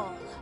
wrongful.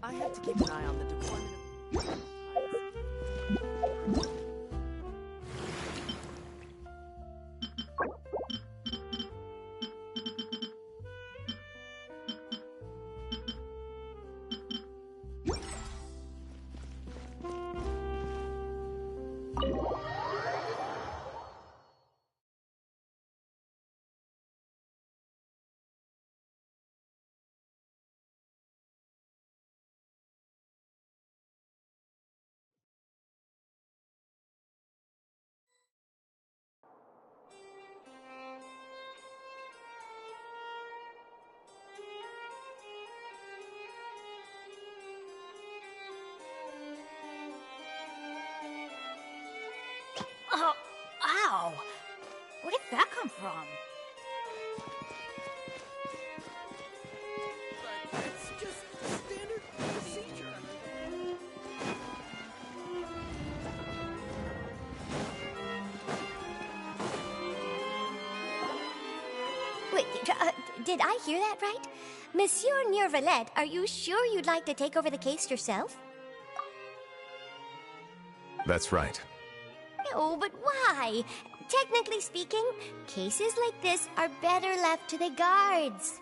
I have to keep an eye on the deployment of... Oh, ow! Where did that come from? But that's did I hear that right? Monsieur Neuvillette, are you sure you'd like to take over the case yourself? That's right. Oh, but why? Technically speaking, cases like this are better left to the guards.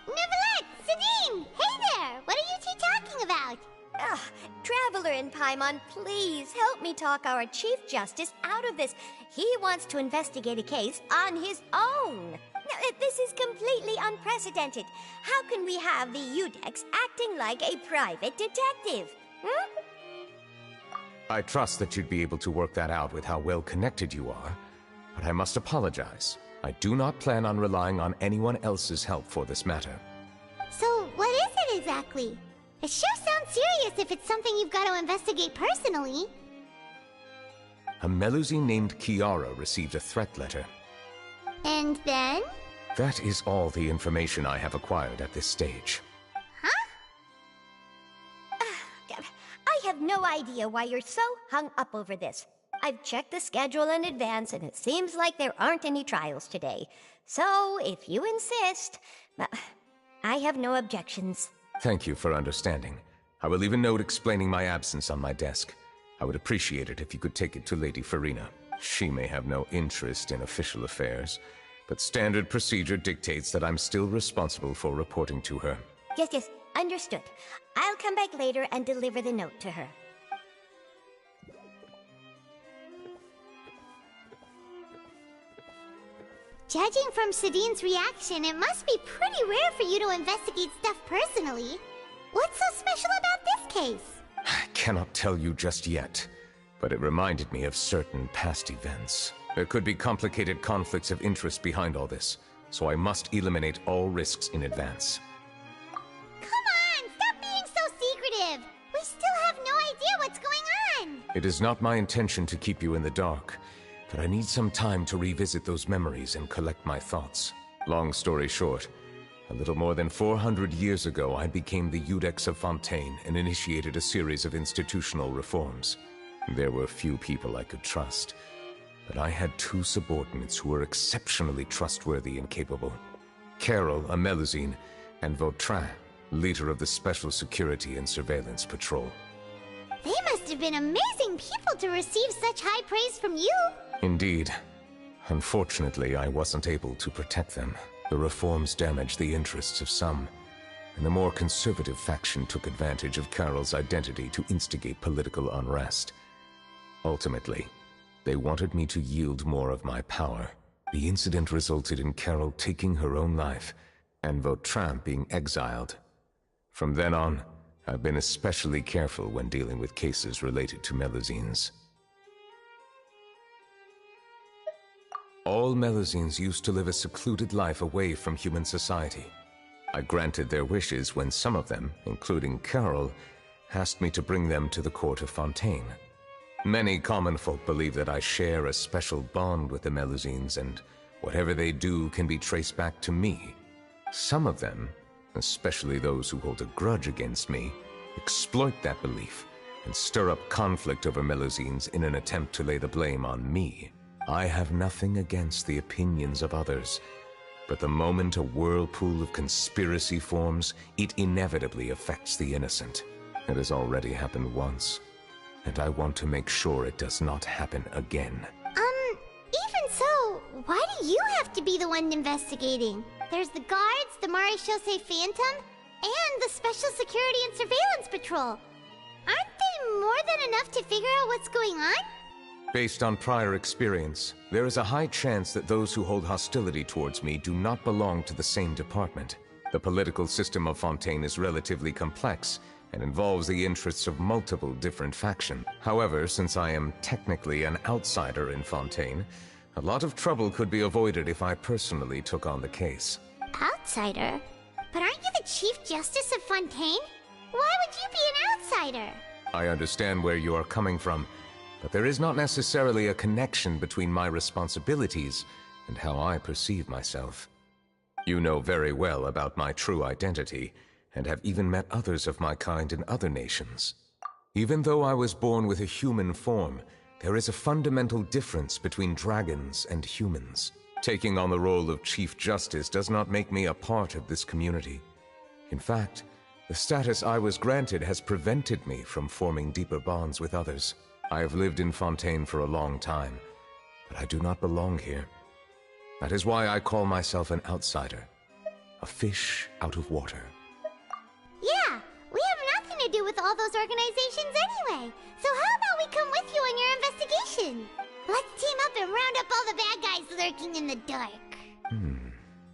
Neuvillette! Sidine! Hey there! What are you two talking about? Ugh, Traveler in Paimon, please help me talk our Chief Justice out of this. He wants to investigate a case on his own. Now, this is completely unprecedented. How can we have the Udex acting like a private detective? Hmm? I trust that you'd be able to work that out with how well connected you are, but I must apologize. I do not plan on relying on anyone else's help for this matter. So, what is it exactly? It sure sounds serious if it's something you've got to investigate personally. A Melusine named Kiara received a threat letter. And then? That is all the information I have acquired at this stage. Huh? I have no idea why you're so hung up over this. I've checked the schedule in advance, and it seems like there aren't any trials today. So, if you insist, I have no objections. Thank you for understanding. I will leave a note explaining my absence on my desk. I would appreciate it if you could take it to Lady Farina. She may have no interest in official affairs, but standard procedure dictates that I'm still responsible for reporting to her. Yes, understood. I'll come back later and deliver the note to her. Judging from Sidine's reaction, it must be pretty rare for you to investigate stuff personally. What's so special about this case? I cannot tell you just yet, but it reminded me of certain past events. There could be complicated conflicts of interest behind all this, so I must eliminate all risks in advance. Come on, stop being so secretive! We still have no idea what's going on! It is not my intention to keep you in the dark, but I need some time to revisit those memories and collect my thoughts. Long story short, a little more than 400 years ago, I became the Udex of Fontaine and initiated a series of institutional reforms. There were few people I could trust, but I had two subordinates who were exceptionally trustworthy and capable. Carol, a Melusine, and Vautrin, leader of the Special Security and Surveillance Patrol. They must have been amazing people to receive such high praise from you! Indeed. Unfortunately, I wasn't able to protect them. The reforms damaged the interests of some, and the more conservative faction took advantage of Carol's identity to instigate political unrest. Ultimately, they wanted me to yield more of my power. The incident resulted in Carol taking her own life, and Vautrin being exiled. From then on, I've been especially careful when dealing with cases related to Melusines. All Melusines used to live a secluded life away from human society. I granted their wishes when some of them, including Carol, asked me to bring them to the court of Fontaine. Many common folk believe that I share a special bond with the Melusines, and whatever they do can be traced back to me. Some of them, especially those who hold a grudge against me, exploit that belief and stir up conflict over Melusines in an attempt to lay the blame on me. I have nothing against the opinions of others, but the moment a whirlpool of conspiracy forms, it inevitably affects the innocent. It has already happened once, and I want to make sure it does not happen again. Even so, why do you have to be the one investigating? There's the guards, the Maréchaussée Phantom, and the Special Security and Surveillance Patrol. Aren't they more than enough to figure out what's going on? Based on prior experience, there is a high chance that those who hold hostility towards me do not belong to the same department. The political system of Fontaine is relatively complex and involves the interests of multiple different factions. However, since I am technically an outsider in Fontaine, a lot of trouble could be avoided if I personally took on the case. Outsider? But aren't you the Chief Justice of Fontaine? Why would you be an outsider? I understand where you are coming from, but there is not necessarily a connection between my responsibilities and how I perceive myself. You know very well about my true identity, and have even met others of my kind in other nations. Even though I was born with a human form, there is a fundamental difference between dragons and humans. Taking on the role of Chief Justice does not make me a part of this community. In fact, the status I was granted has prevented me from forming deeper bonds with others. I have lived in Fontaine for a long time, but I do not belong here. That is why I call myself an outsider. A fish out of water. Yeah, we have nothing to do with all those organizations anyway. So how about we come with you on your investigation? Let's team up and round up all the bad guys lurking in the dark.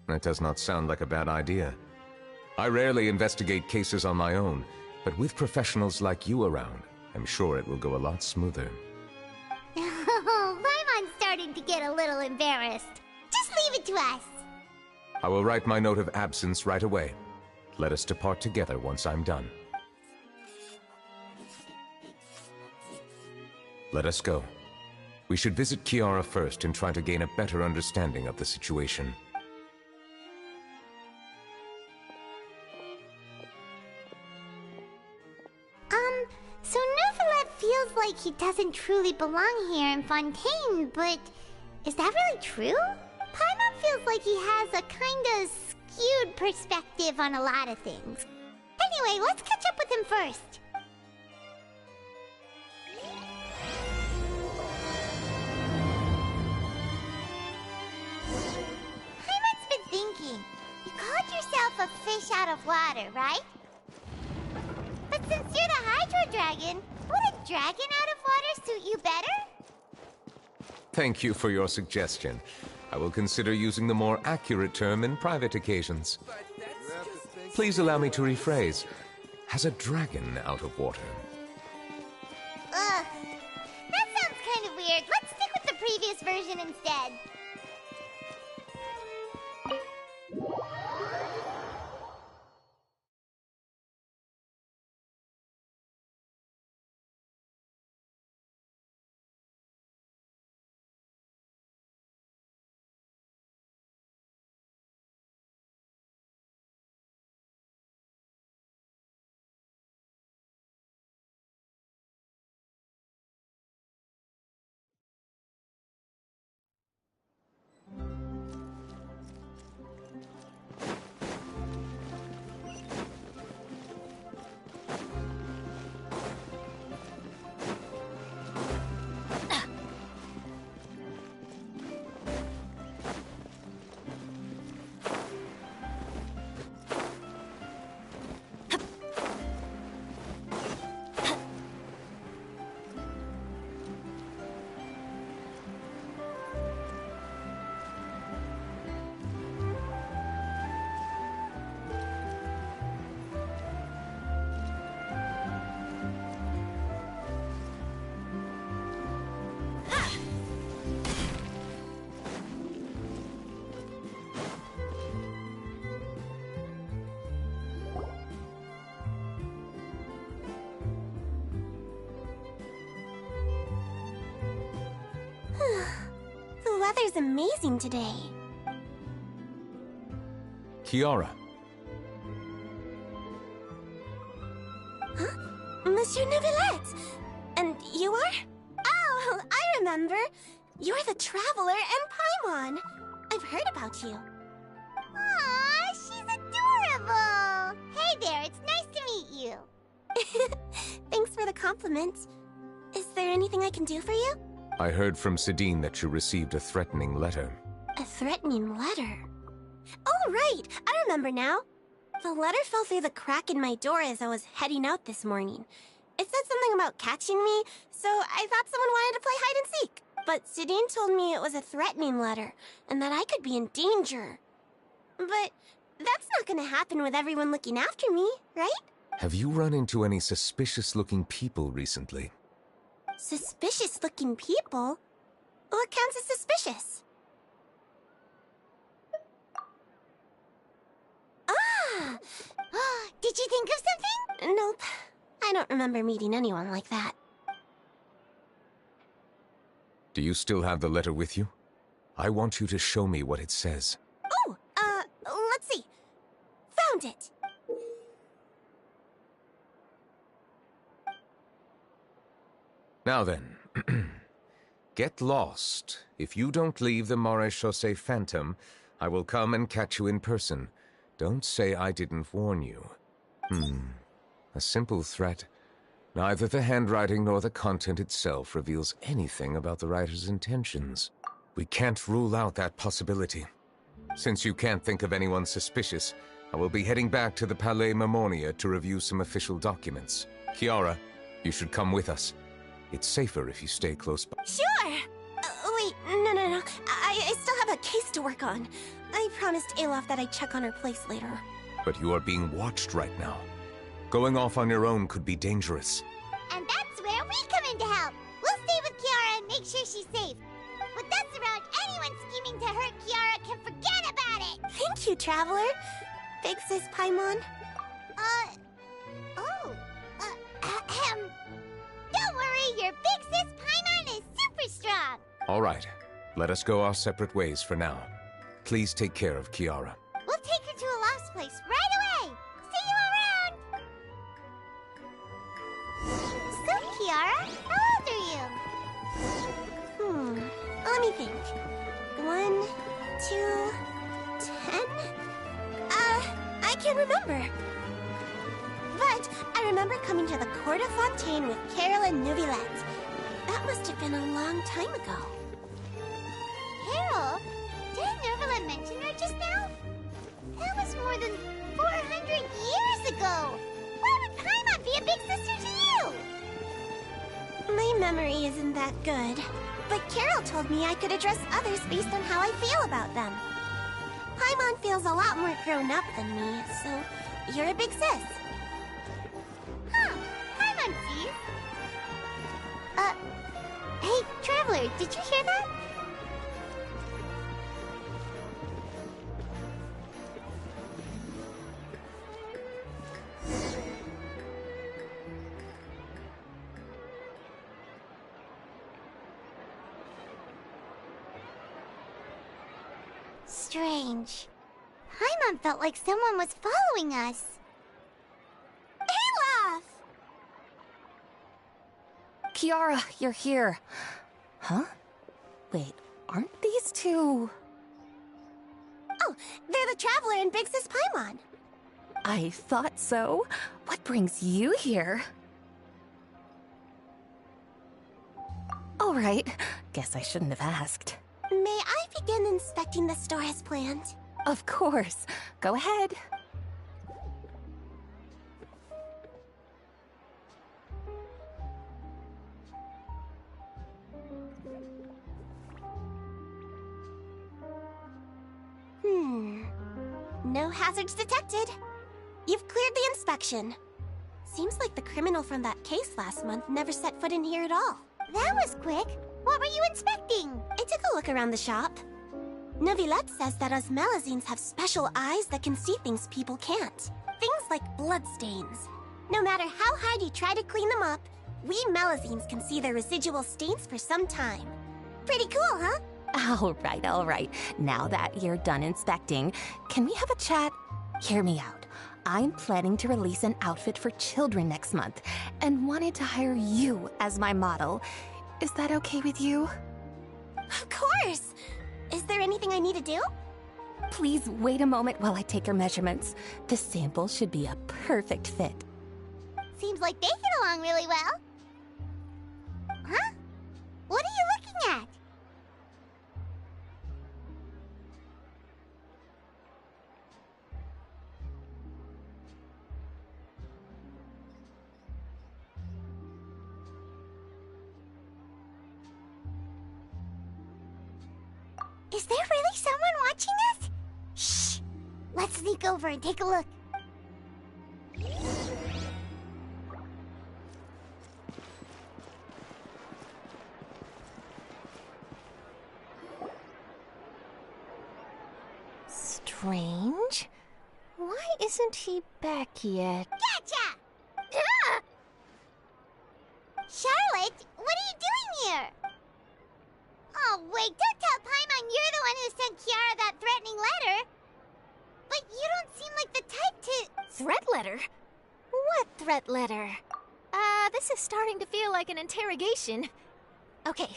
That does not sound like a bad idea. I rarely investigate cases on my own, but with professionals like you around, I'm sure it will go a lot smoother. Oh, Paimon's starting to get a little embarrassed. Just leave it to us. I will write my note of absence right away. Let us depart together once I'm done. Let us go. We should visit Kiara first and try to gain a better understanding of the situation. So Neuvillette feels like he doesn't truly belong here in Fontaine, but is that really true? Paimon feels like he has a kinda skewed perspective on a lot of things. Anyway, let's catch up with him first. Paimon's been thinking. You called yourself a fish out of water, right? But since you're the Hydro Dragon, would a dragon out of water suit you better? Thank you for your suggestion. I will consider using the more accurate term in private occasions. Please allow me to rephrase. Has a dragon out of water? Ugh. That sounds kind of weird. Let's stick with the previous version instead. The weather's amazing today. Kiara. Huh? Monsieur Neuvillette! And you are? Oh, I remember. You're the Traveler and Paimon. I've heard about you. Aw, she's adorable! Hey there, it's nice to meet you. Thanks for the compliment. Is there anything I can do for you? I heard from Sidine that you received a threatening letter. A threatening letter? Oh, right! I remember now. The letter fell through the crack in my door as I was heading out this morning. It said something about catching me, so I thought someone wanted to play hide and seek. But Sidine told me it was a threatening letter, and that I could be in danger. But that's not gonna happen with everyone looking after me, right? Have you run into any suspicious-looking people recently? Suspicious-looking people? What counts as suspicious? Ah! Did you think of something? Nope. I don't remember meeting anyone like that. Do you still have the letter with you? I want you to show me what it says. Oh, let's see. Found it. Now then, Get lost. If you don't leave the Maréchaussée Phantom, I will come and catch you in person. Don't say I didn't warn you. A simple threat. Neither the handwriting nor the content itself reveals anything about the writer's intentions. We can't rule out that possibility. Since you can't think of anyone suspicious, I will be heading back to the Palais Mermonia to review some official documents. Kiara, you should come with us. It's safer if you stay close by. Sure! Wait, no. I still have a case to work on. I promised Alof that I'd check on her place later. But you are being watched right now. Going off on your own could be dangerous. And that's where we come in to help. We'll stay with Kiara and make sure she's safe. With us around, anyone scheming to hurt Kiara can forget about it! Thank you, Traveler. Big Sis Paimon. Don't worry, your big sis Paimon is super strong! All right, let us go our separate ways for now. Please take care of Kiara. We'll take her to a lost place right away! See you around! So, Kiara, how old are you? Let me think. 1, 2, 10? I can't remember. But I remember coming to the Court of Fontaine with Carol and Neuvillette. That must have been a long time ago. Carol? Didn't Neuvillette mention her just now? That was more than 400 years ago! Why would Paimon be a big sister to you? My memory isn't that good. But Carol told me I could address others based on how I feel about them. Paimon feels a lot more grown up than me, so you're a big sis. Huh. Paimon sees. Hey, Traveler, did you hear that? Strange. Paimon felt like someone was following us. Olaf! Kiara, you're here. Huh? Wait, aren't these two... Oh, they're the Traveler and Big Sis Paimon. I thought so. What brings you here? All right, guess I shouldn't have asked. May I begin inspecting the store as planned? Of course. Go ahead. No hazards detected. You've cleared the inspection. Seems like the criminal from that case last month never set foot in here at all. That was quick. What were you inspecting? I took a look around the shop. Neuvillette says that us Melusines have special eyes that can see things people can't. Things like bloodstains. No matter how hard you try to clean them up, we Melusines can see their residual stains for some time. Pretty cool, huh? All right. Now that you're done inspecting, can we have a chat? Hear me out. I'm planning to release an outfit for children next month, and wanted to hire you as my model. Is that okay with you? Of course! Is there anything I need to do? Please wait a moment while I take your measurements. The sample should be a perfect fit. Seems like they get along really well. Huh? What are you looking at? Is there really someone watching us? Shh! Let's sneak over and take a look. Strange. Why isn't he back yet? Gotcha! Ah! Charlotte, what are you doing here? Oh, wait, don't tell Paimon you're the one who sent Kiara that threatening letter. But you don't seem like the type to... Threat letter? What threat letter? This is starting to feel like an interrogation. Okay,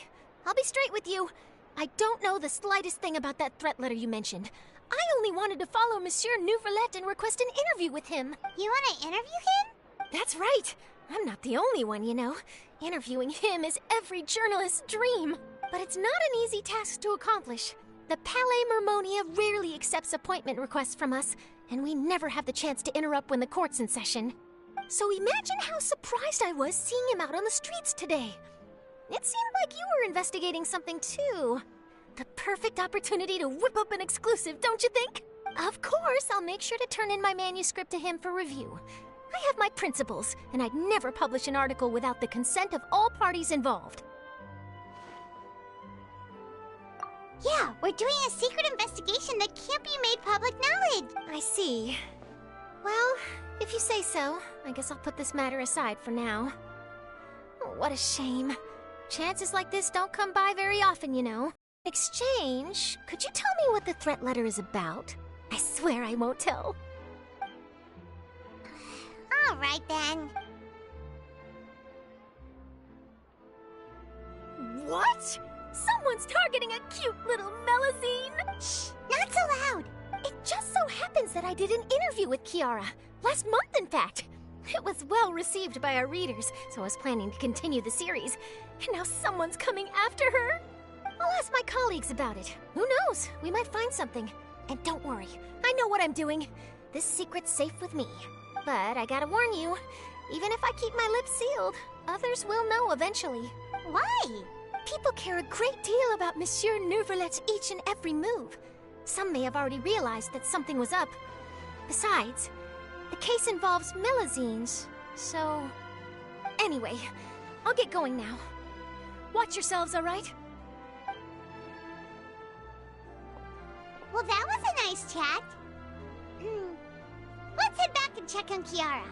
I'll be straight with you. I don't know the slightest thing about that threat letter you mentioned. I only wanted to follow Monsieur Neuvillette and request an interview with him. You want to interview him? That's right. I'm not the only one, you know. Interviewing him is every journalist's dream. But it's not an easy task to accomplish. The Palais Mermonia rarely accepts appointment requests from us, and we never have the chance to interrupt when the court's in session. So imagine how surprised I was seeing him out on the streets today. It seemed like you were investigating something too. The perfect opportunity to whip up an exclusive, don't you think? Of course, I'll make sure to turn in my manuscript to him for review. I have my principles, and I'd never publish an article without the consent of all parties involved. Yeah, we're doing a secret investigation that can't be made public knowledge. I see. Well, if you say so, I guess I'll put this matter aside for now. Oh, what a shame. Chances like this don't come by very often, you know. Exchange, could you tell me what the threat letter is about? I swear I won't tell. All right, then. What? Someone's targeting a cute little Melusine? Shh, not so loud. It just so happens that I did an interview with Kiara. Last month, in fact. It was well received by our readers, so I was planning to continue the series. And now someone's coming after her. I'll ask my colleagues about it. Who knows? We might find something. And don't worry, I know what I'm doing. This secret's safe with me. But I gotta warn you, even if I keep my lips sealed, others will know eventually. Why? People care a great deal about Monsieur Neuvillette's each and every move. Some may have already realized that something was up. Besides, the case involves Melusines, so... Anyway, I'll get going now. Watch yourselves, all right? Well, that was a nice chat. Let's head back and check on Kiara.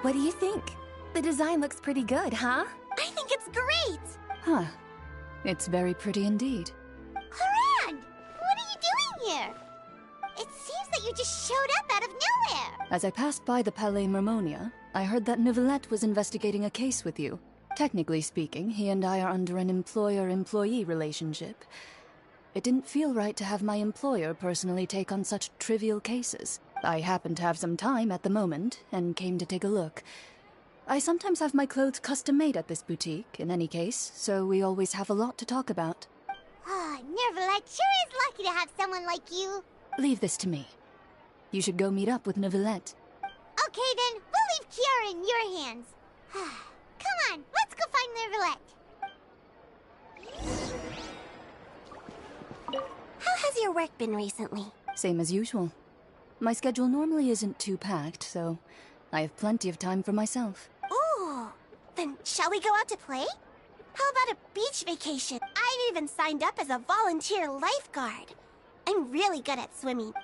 What do you think? The design looks pretty good, huh? I think it's great! Huh. It's very pretty indeed. Clorinde! What are you doing here? It seems that you just showed up out of nowhere. As I passed by the Palais Mermonia, I heard that Neuvillette was investigating a case with you. Technically speaking, he and I are under an employer-employee relationship. It didn't feel right to have my employer personally take on such trivial cases. I happened to have some time at the moment, and came to take a look. I sometimes have my clothes custom-made at this boutique, in any case, so we always have a lot to talk about. Neuvillette sure is lucky to have someone like you. Leave this to me. You should go meet up with Neuvillette. Okay then, we'll leave Kiara in your hands. Come on, let's go find Neuvillette. How has your work been recently? Same as usual. My schedule normally isn't too packed, so I have plenty of time for myself. Ooh, then shall we go out to play? How about a beach vacation? I've even signed up as a volunteer lifeguard. I'm really good at swimming.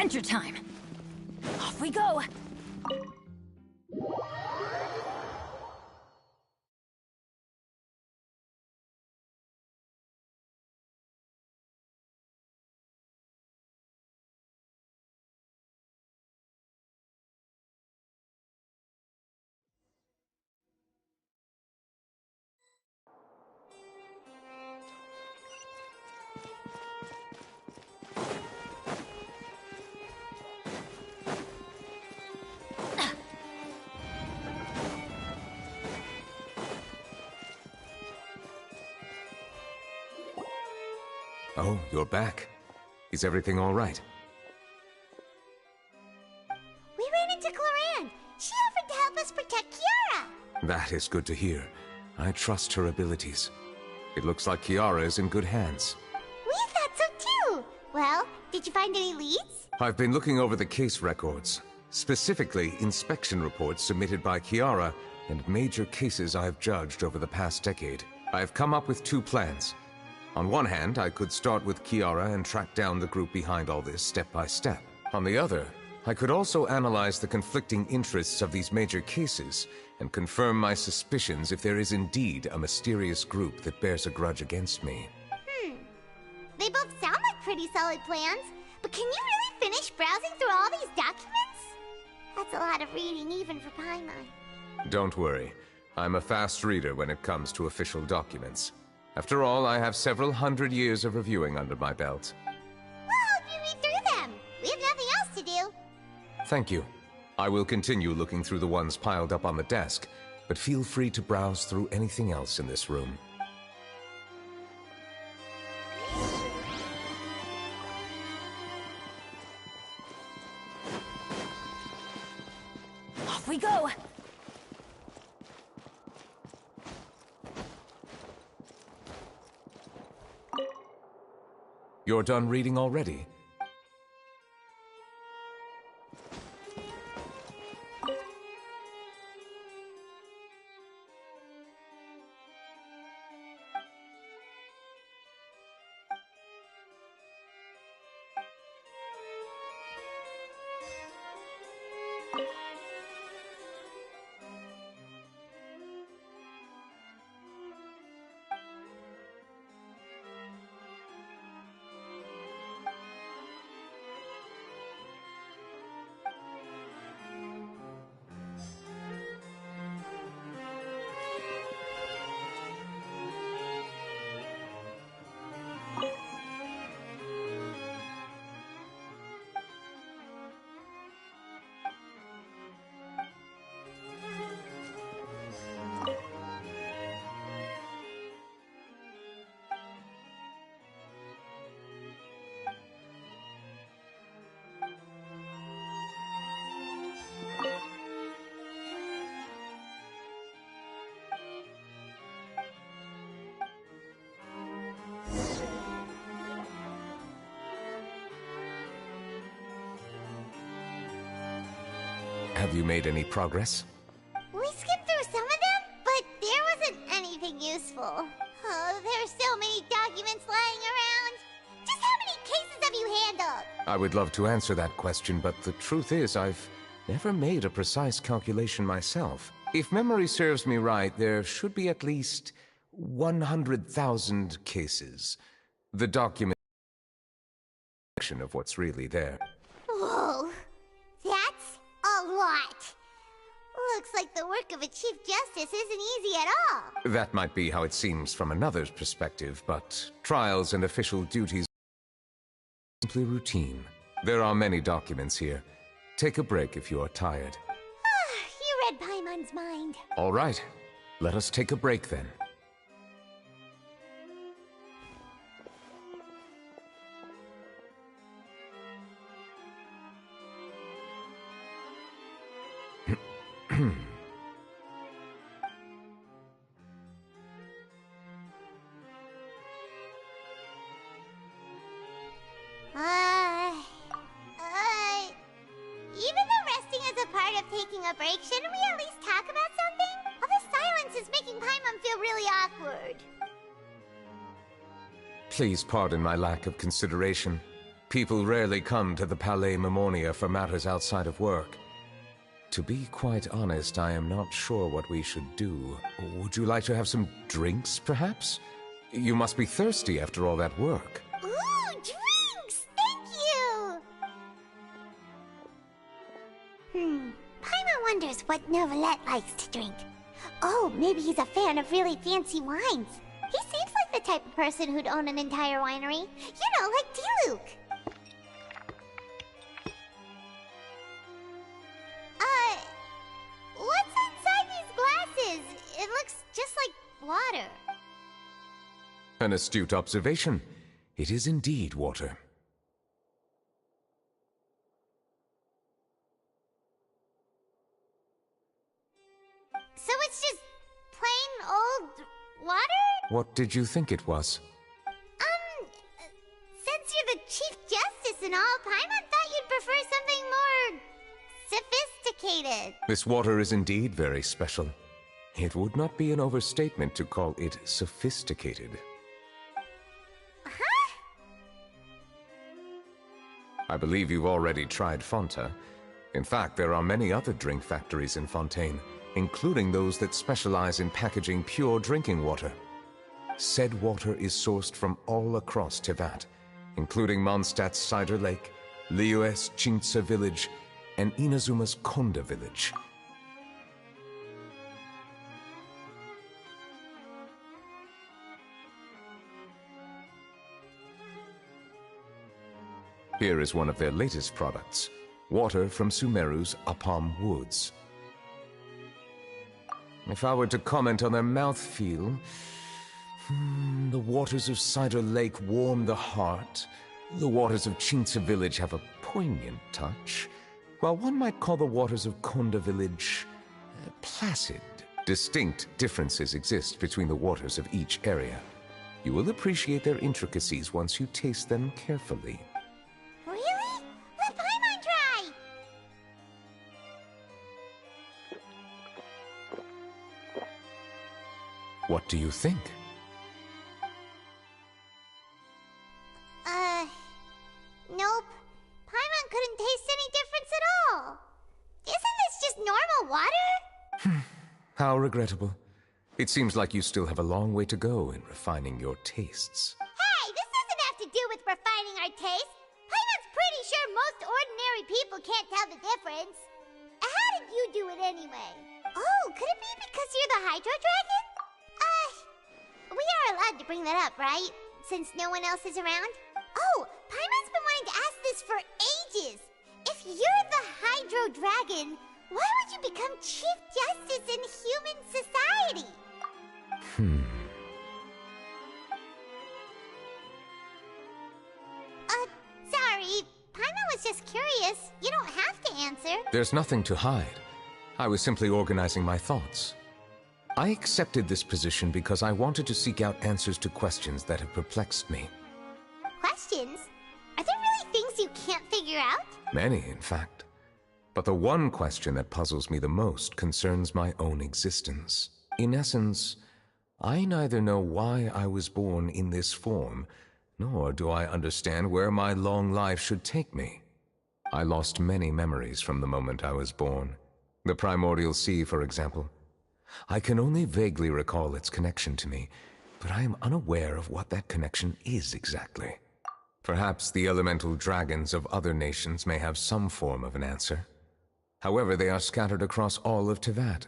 Adventure time! Off we go! Oh, you're back. Is everything all right? We ran into Clorinde. She offered to help us protect Kiara. That is good to hear. I trust her abilities. It looks like Kiara is in good hands. We thought so too. Well, did you find any leads? I've been looking over the case records, specifically inspection reports submitted by Kiara and major cases I have judged over the past decade. I have come up with two plans. On one hand, I could start with Kiara and track down the group behind all this step by step. On the other, I could also analyze the conflicting interests of these major cases and confirm my suspicions if there is indeed a mysterious group that bears a grudge against me. They both sound like pretty solid plans, but can you really finish browsing through all these documents? That's a lot of reading even for Paimon. Don't worry. I'm a fast reader when it comes to official documents. After all, I have several hundred years of reviewing under my belt. We'll help you read through them. We have nothing else to do. Thank you. I will continue looking through the ones piled up on the desk, but feel free to browse through anything else in this room. Off we go! You're done reading already? Have you made any progress? We skimmed through some of them, but there wasn't anything useful. Oh, there are so many documents lying around. Just how many cases have you handled? I would love to answer that question, but the truth is I've never made a precise calculation myself. If memory serves me right, there should be at least 100,000 cases. The document of what's really there. Whoa, that's a lot. Looks like the work of a Chief Justice isn't easy at all. That might be how it seems from another's perspective, but trials and official duties are simply routine. There are many documents here. Take a break if you are tired. You read Paimon's mind. All right, let us take a break then. Even though resting is a part of taking a break, shouldn't we at least talk about something? All this silence is making Paimon feel really awkward. Please pardon my lack of consideration. People rarely come to the Palais Mermonia for matters outside of work. To be quite honest, I am not sure what we should do. Would you like to have some drinks, perhaps? You must be thirsty after all that work. Ooh, drinks! Thank you! Paimon wonders what Neuvillette likes to drink. Oh, maybe he's a fan of really fancy wines. He seems like the type of person who'd own an entire winery. You know, like Diluc. What's inside these glasses? It looks just like water. An astute observation. It is indeed water. So it's just plain old water? What did you think it was? Since you're the Chief sophisticated. This water is indeed very special. It would not be an overstatement to call it sophisticated. Huh? I believe you've already tried Fonta. In fact, there are many other drink factories in Fontaine, including those that specialize in packaging pure drinking water. Said water is sourced from all across Tevat, including Mondstadt's Cider Lake, Liyue's Chintsa village, and Inazuma's Konda village. Here is one of their latest products, water from Sumeru's Apam Woods. If I were to comment on their mouthfeel, the waters of Cider Lake warm the heart. The waters of Chintsa village have a poignant touch, while one might call the waters of Konda village placid. Distinct differences exist between the waters of each area. You will appreciate their intricacies once you taste them carefully. Really? Let Paimon try! What do you think? Nope. Paimon couldn't taste any difference at all. Isn't this just normal water? How regrettable. It seems like you still have a long way to go in refining your tastes. Hey, this doesn't have to do with refining our taste. Paimon's pretty sure most ordinary people can't tell the difference. How did you do it anyway? Oh, could it be because you're the Hydro Dragon? We are allowed to bring that up, right? Since no one else is around? Oh, Paimon's been wanting to ask this for ages. If you're the Hydro Dragon, why would you become Chief Justice in human society? Sorry. Paimon was just curious. You don't have to answer. There's nothing to hide. I was simply organizing my thoughts. I accepted this position because I wanted to seek out answers to questions that have perplexed me. Questions? Are there really things you can't figure out? Many, in fact. But the one question that puzzles me the most concerns my own existence. In essence, I neither know why I was born in this form, nor do I understand where my long life should take me. I lost many memories from the moment I was born. The Primordial Sea, for example. I can only vaguely recall its connection to me, but I am unaware of what that connection is exactly. Perhaps the elemental dragons of other nations may have some form of an answer. However, they are scattered across all of Tevat.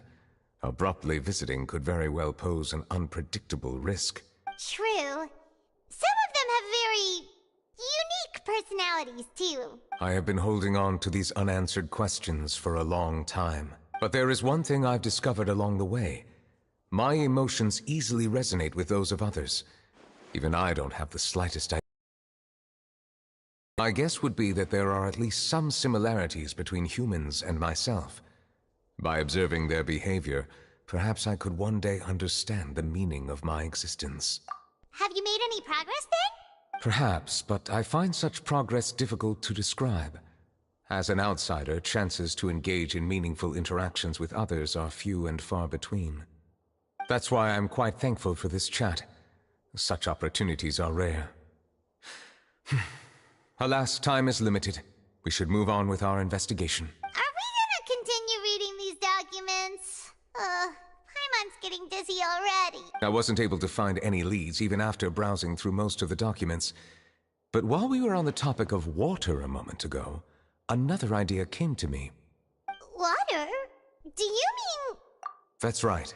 Abruptly visiting could very well pose an unpredictable risk. True. Some of them have very unique personalities, too. I have been holding on to these unanswered questions for a long time. But there is one thing I've discovered along the way. My emotions easily resonate with those of others. Even I don't have the slightest idea. My guess would be that there are at least some similarities between humans and myself. By observing their behavior, perhaps I could one day understand the meaning of my existence. Have you made any progress then? Perhaps, but I find such progress difficult to describe. As an outsider, chances to engage in meaningful interactions with others are few and far between. That's why I'm quite thankful for this chat. Such opportunities are rare. Alas, time is limited. We should move on with our investigation. Are we gonna continue reading these documents? Paimon's getting dizzy already. I wasn't able to find any leads even after browsing through most of the documents. But while we were on the topic of water a moment ago, another idea came to me. Water? Do you mean... That's right.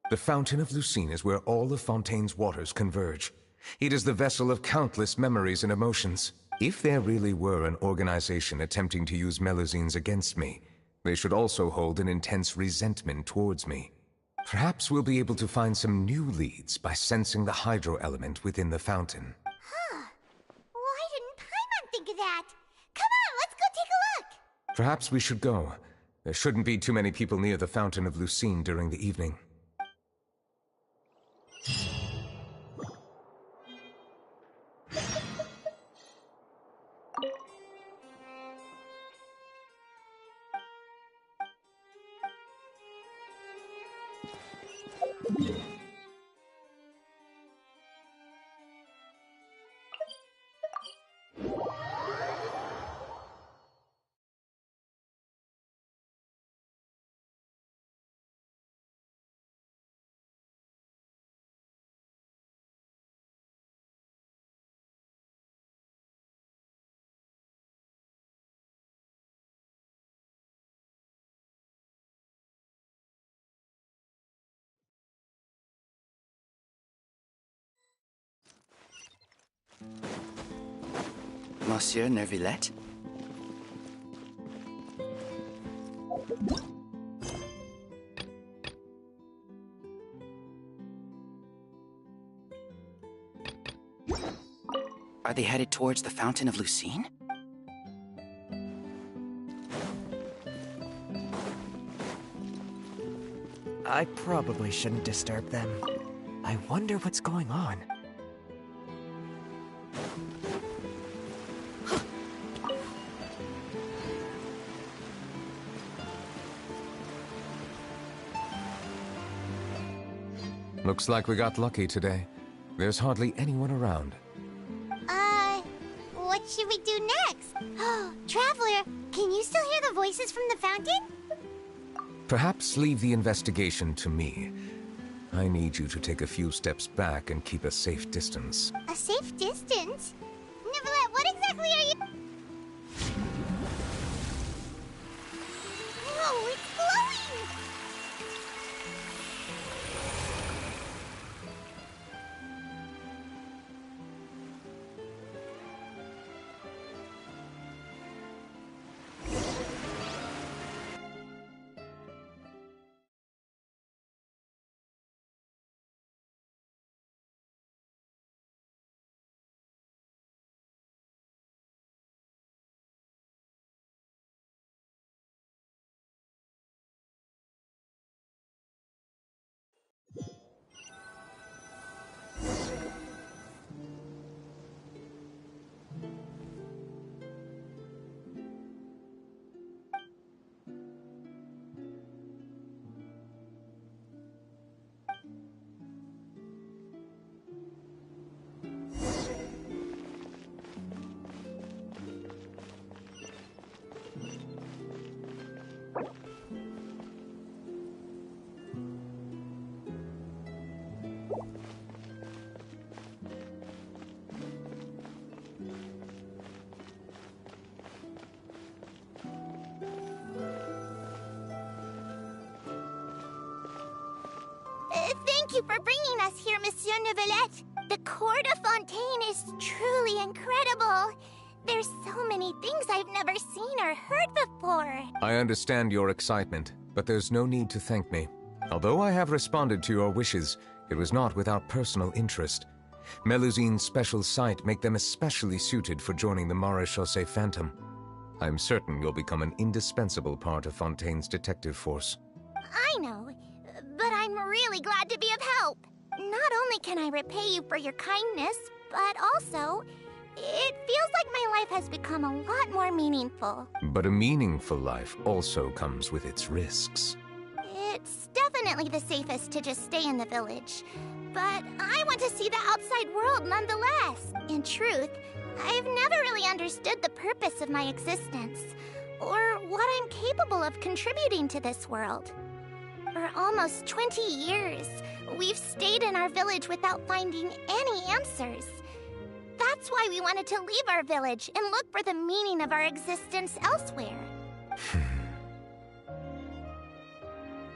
The Fountain of Lucine is where all of Fontaine's waters converge. It is the vessel of countless memories and emotions. If there really were an organization attempting to use Melusines against me, they should also hold an intense resentment towards me. Perhaps we'll be able to find some new leads by sensing the hydro element within the fountain. Huh. Why didn't Paimon think of that? Come on, let's go take a look! Perhaps we should go. There shouldn't be too many people near the Fountain of Lucine during the evening. Monsieur Neuvillette? Are they headed towards the Fountain of Lucine? I probably shouldn't disturb them. I wonder what's going on. Looks like we got lucky today. There's hardly anyone around. What should we do next? Oh, Traveler, can you still hear the voices from the fountain? Perhaps leave the investigation to me. I need you to take a few steps back and keep a safe distance. A safe distance? Neuvillette, what exactly are you... Whoa, it's glowing! Thank you for bringing us here, Monsieur Neuvillette. The Court of Fontaine is truly incredible. There's so many things I've never seen or heard before. I understand your excitement, but there's no need to thank me. Although I have responded to your wishes, it was not without personal interest. Melusine's special sight make them especially suited for joining the Maréchaussée Phantom. I'm certain you'll become an indispensable part of Fontaine's detective force. I know, but I'm really glad to be of help. Not only can I repay you for your kindness, but also, it feels like my life has become a lot more meaningful. But a meaningful life also comes with its risks. It's definitely the safest to just stay in the village. But I want to see the outside world nonetheless. In truth, I've never really understood the purpose of my existence, or what I'm capable of contributing to this world. For almost 20 years, we've stayed in our village without finding any answers. That's why we wanted to leave our village and look for the meaning of our existence elsewhere.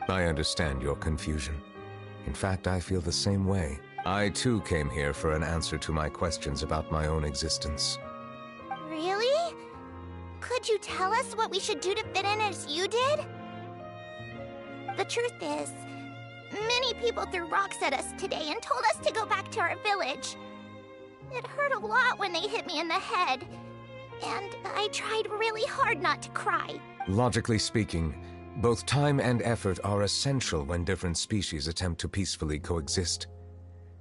I understand your confusion. In fact, I feel the same way. I too came here for an answer to my questions about my own existence. Really? Could you tell us what we should do to fit in as you did? The truth is, many people threw rocks at us today and told us to go back to our village. It hurt a lot when they hit me in the head, and I tried really hard not to cry. Logically speaking, both time and effort are essential when different species attempt to peacefully coexist.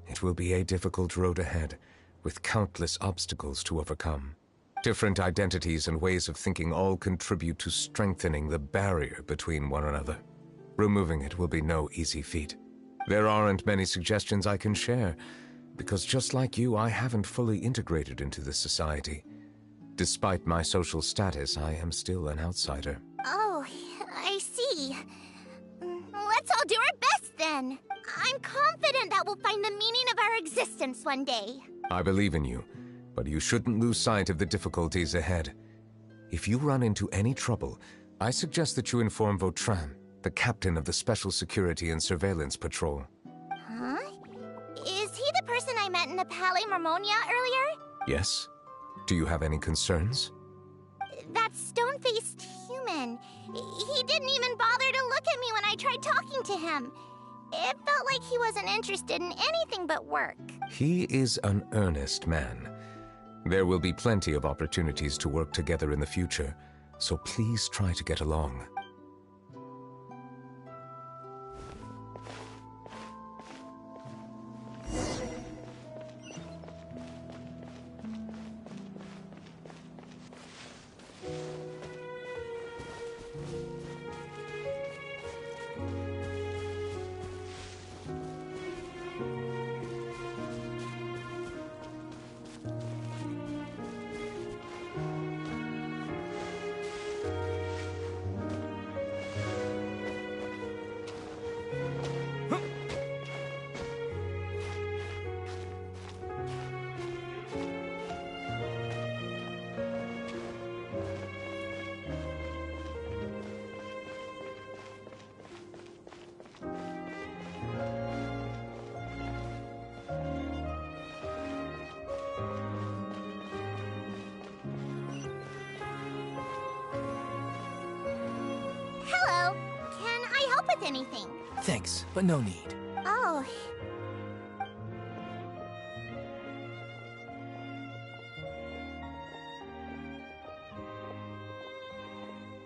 It will be a difficult road ahead, with countless obstacles to overcome. Different identities and ways of thinking all contribute to strengthening the barrier between one another. Removing it will be no easy feat. There aren't many suggestions I can share, because just like you, I haven't fully integrated into the society. Despite my social status, I am still an outsider. Oh, I see. Let's all do our best then. I'm confident that we'll find the meaning of our existence one day. I believe in you, but you shouldn't lose sight of the difficulties ahead. If you run into any trouble, I suggest that you inform Vautrin, the captain of the Special Security and Surveillance Patrol. Huh? Is he the person I met in the Palais Marmonia earlier? Yes? Do you have any concerns? That stone-faced human. He didn't even bother to look at me when I tried talking to him. It felt like he wasn't interested in anything but work. He is an earnest man. There will be plenty of opportunities to work together in the future, so please try to get along. Hello. Can I help with anything? Thanks, but no need. Oh.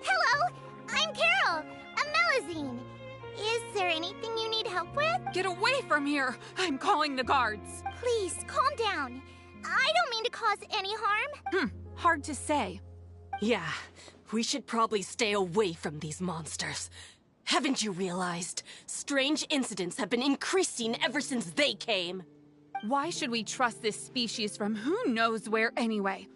Hello. I'm Carol. A Melusine. Is there anything you need help with? Get away from here! I'm calling the guards! Please, calm down. I don't mean to cause any harm. Hard to say. Yeah, we should probably stay away from these monsters. Haven't you realized? Strange incidents have been increasing ever since they came. Why should we trust this species from who knows where anyway?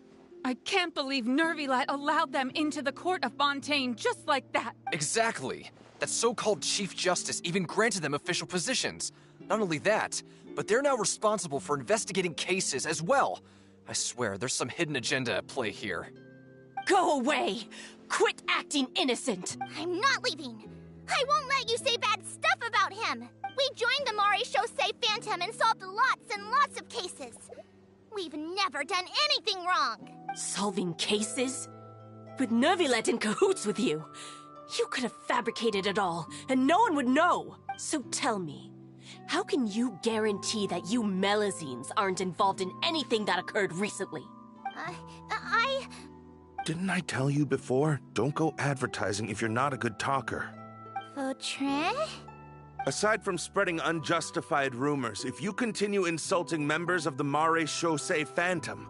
I can't believe Neuvillette allowed them into the court of Fontaine just like that. Exactly. That so-called Chief Justice even granted them official positions. Not only that, but they're now responsible for investigating cases as well. I swear, there's some hidden agenda at play here. Go away! Quit acting innocent! I'm not leaving. I won't let you say bad stuff about him. We joined the Wriothesly Phantom and solved lots and lots of cases. We've never done anything wrong. Solving cases? With Neuvillette in cahoots with you? You could have fabricated it all, and no one would know. So tell me, how can you guarantee that you Melusines aren't involved in anything that occurred recently? Didn't I tell you before? Don't go advertising if you're not a good talker. Vautrin? Aside from spreading unjustified rumors, if you continue insulting members of the Wriothesly Phantom,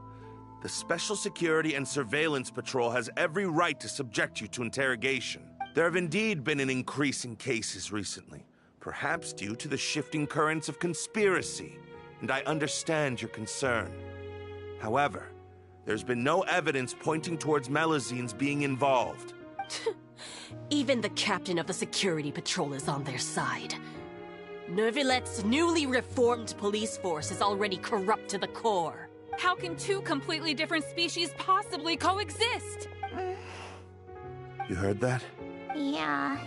the Special Security and Surveillance Patrol has every right to subject you to interrogation. There have indeed been an increase in cases recently, perhaps due to the shifting currents of conspiracy, and I understand your concern. However, there's been no evidence pointing towards Melusines being involved. Even the captain of the security patrol is on their side. Neuvillette's newly reformed police force is already corrupt to the core. How can two completely different species possibly coexist? You heard that? Yeah.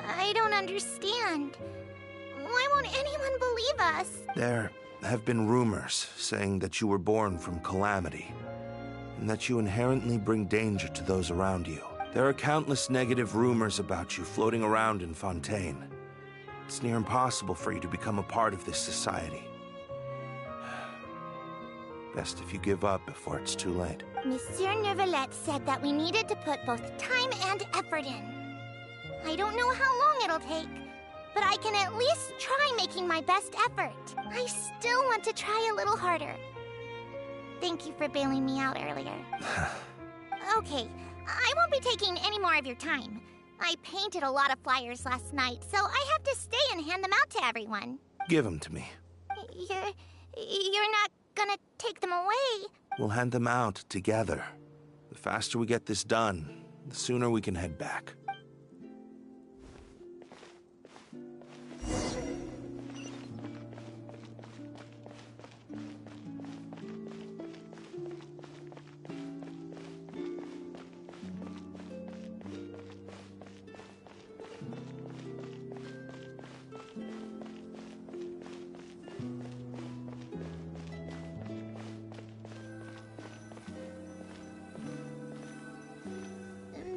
I don't understand. Why won't anyone believe us? There have been rumors saying that you were born from calamity, and that you inherently bring danger to those around you. There are countless negative rumors about you floating around in Fontaine. It's near impossible for you to become a part of this society. Best if you give up before it's too late. Monsieur Neuvillette said that we needed to put both time and effort in. I don't know how long it'll take, but I can at least try making my best effort. I still want to try a little harder. Thank you for bailing me out earlier. Okay, I won't be taking any more of your time. I painted a lot of flyers last night, so I have to stay and hand them out to everyone. Give them to me. You're not gonna take them away? We'll hand them out together. The faster we get this done, the sooner we can head back.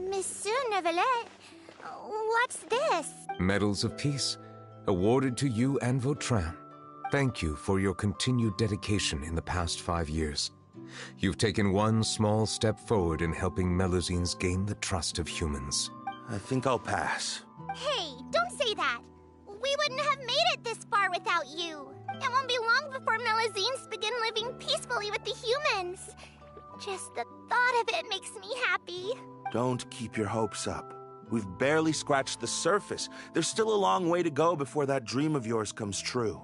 Monsieur Neuvillette, what's this? Medals of Peace, awarded to you and Vautrin. Thank you for your continued dedication in the past 5 years. You've taken one small step forward in helping Melusines gain the trust of humans. I think I'll pass. Hey, don't say that! We wouldn't have made it this far without you! It won't be long before Melusines begin living peacefully with the humans. Just the thought of it makes me happy. Don't keep your hopes up. We've barely scratched the surface. There's still a long way to go before that dream of yours comes true.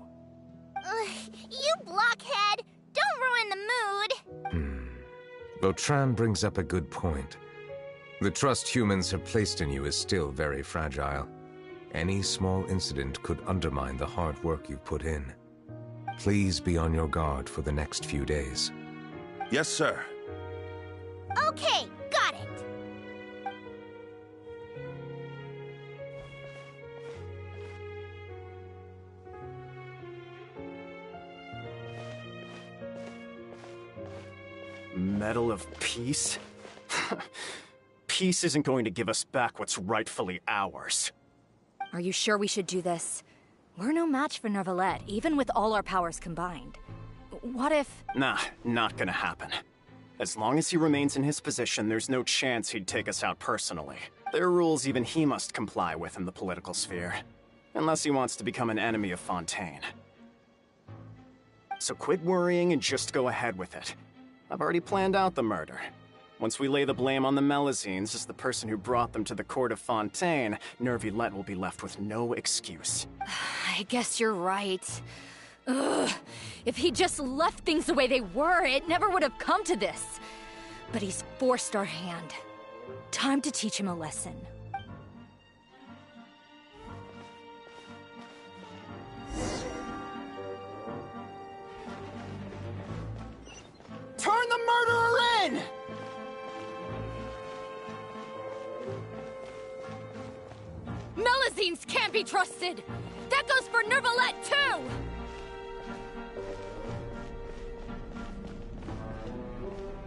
You blockhead! Don't ruin the mood! Vautrin brings up a good point. The trust humans have placed in you is still very fragile. Any small incident could undermine the hard work you've put in. Please be on your guard for the next few days. Yes, sir. Okay, got it! Medal of Peace? Peace isn't going to give us back what's rightfully ours. Are you sure we should do this? We're no match for Neuvillette, even with all our powers combined. What if... Nah, not gonna happen. As long as he remains in his position, there's no chance he'd take us out personally. There are rules even he must comply with in the political sphere. Unless he wants to become an enemy of Fontaine. So quit worrying and just go ahead with it. I've already planned out the murder. Once we lay the blame on the Melusines as the person who brought them to the court of Fontaine, Neuvillette will be left with no excuse. I guess you're right. Ugh. If he just left things the way they were, it never would have come to this. But he's forced our hand. Time to teach him a lesson. Turn the murderer in! Melusines can't be trusted! That goes for Neuvillette, too!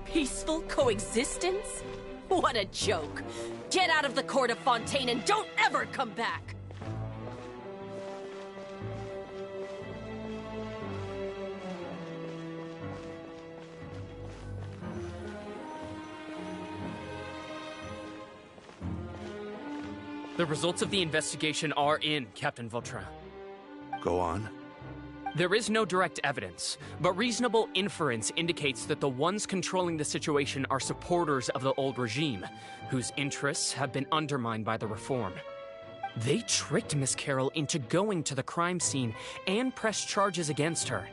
Peaceful coexistence? What a joke! Get out of the court of Fontaine and don't ever come back! The results of the investigation are in, Captain Vautrin. Go on. There is no direct evidence, but reasonable inference indicates that the ones controlling the situation are supporters of the old regime, whose interests have been undermined by the reform. They tricked Miss Carroll into going to the crime scene and pressed charges against her.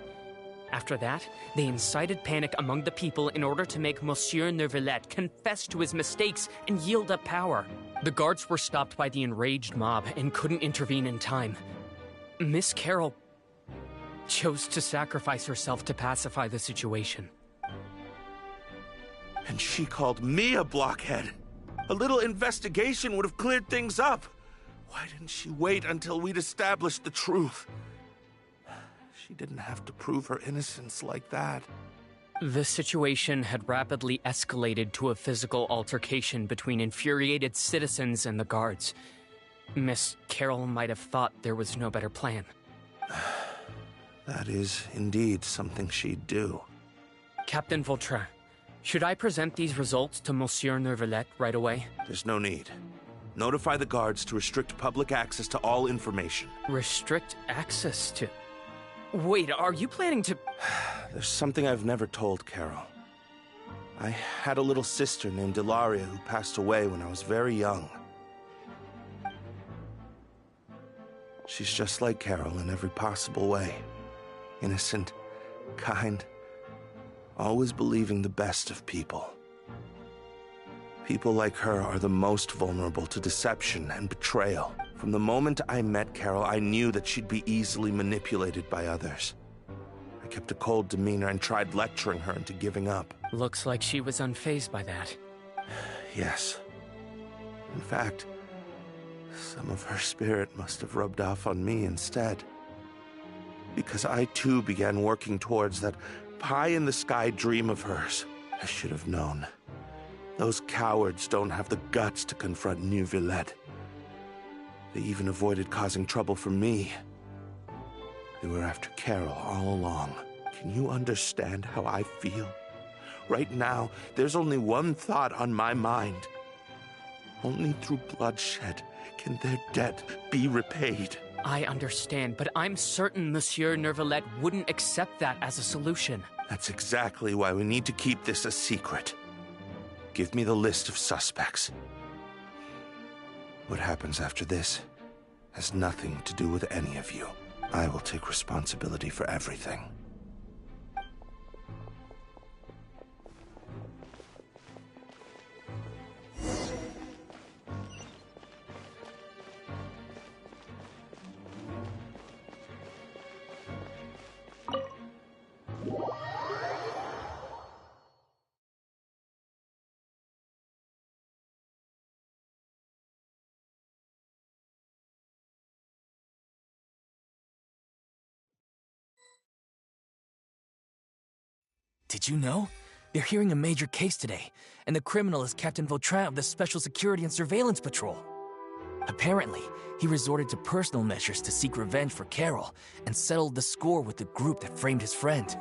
After that, they incited panic among the people in order to make Monsieur Neuvillette confess to his mistakes and yield up power. The guards were stopped by the enraged mob and couldn't intervene in time. Miss Carroll chose to sacrifice herself to pacify the situation. And she called me a blockhead. A little investigation would have cleared things up. Why didn't she wait until we'd established the truth? She didn't have to prove her innocence like that. The situation had rapidly escalated to a physical altercation between infuriated citizens and the guards. Miss Carroll might have thought there was no better plan. That is indeed something she'd do. Captain Vautrin, should I present these results to Monsieur Neuvillette right away? There's no need. Notify the guards to restrict public access to all information. Restrict access to... Wait, are you planning to... There's something I've never told Carol. I had a little sister named Ilaria who passed away when I was very young. She's just like Carol in every possible way. Innocent, kind, always believing the best of people. People like her are the most vulnerable to deception and betrayal. From the moment I met Carol, I knew that she'd be easily manipulated by others. I kept a cold demeanor and tried lecturing her into giving up. Looks like she was unfazed by that. Yes. In fact, some of her spirit must have rubbed off on me instead. Because I too began working towards that pie-in-the-sky dream of hers. I should have known. Those cowards don't have the guts to confront Neuvillette. They even avoided causing trouble for me. They were after Carol all along. Can you understand how I feel? Right now, there's only one thought on my mind. Only through bloodshed can their debt be repaid. I understand, but I'm certain Monsieur Neuvillette wouldn't accept that as a solution. That's exactly why we need to keep this a secret. Give me the list of suspects. What happens after this has nothing to do with any of you. I will take responsibility for everything. Did you know? They're hearing a major case today, and the criminal is Captain Vautrin of the Special Security and Surveillance Patrol. Apparently, he resorted to personal measures to seek revenge for Carol and settled the score with the group that framed his friend.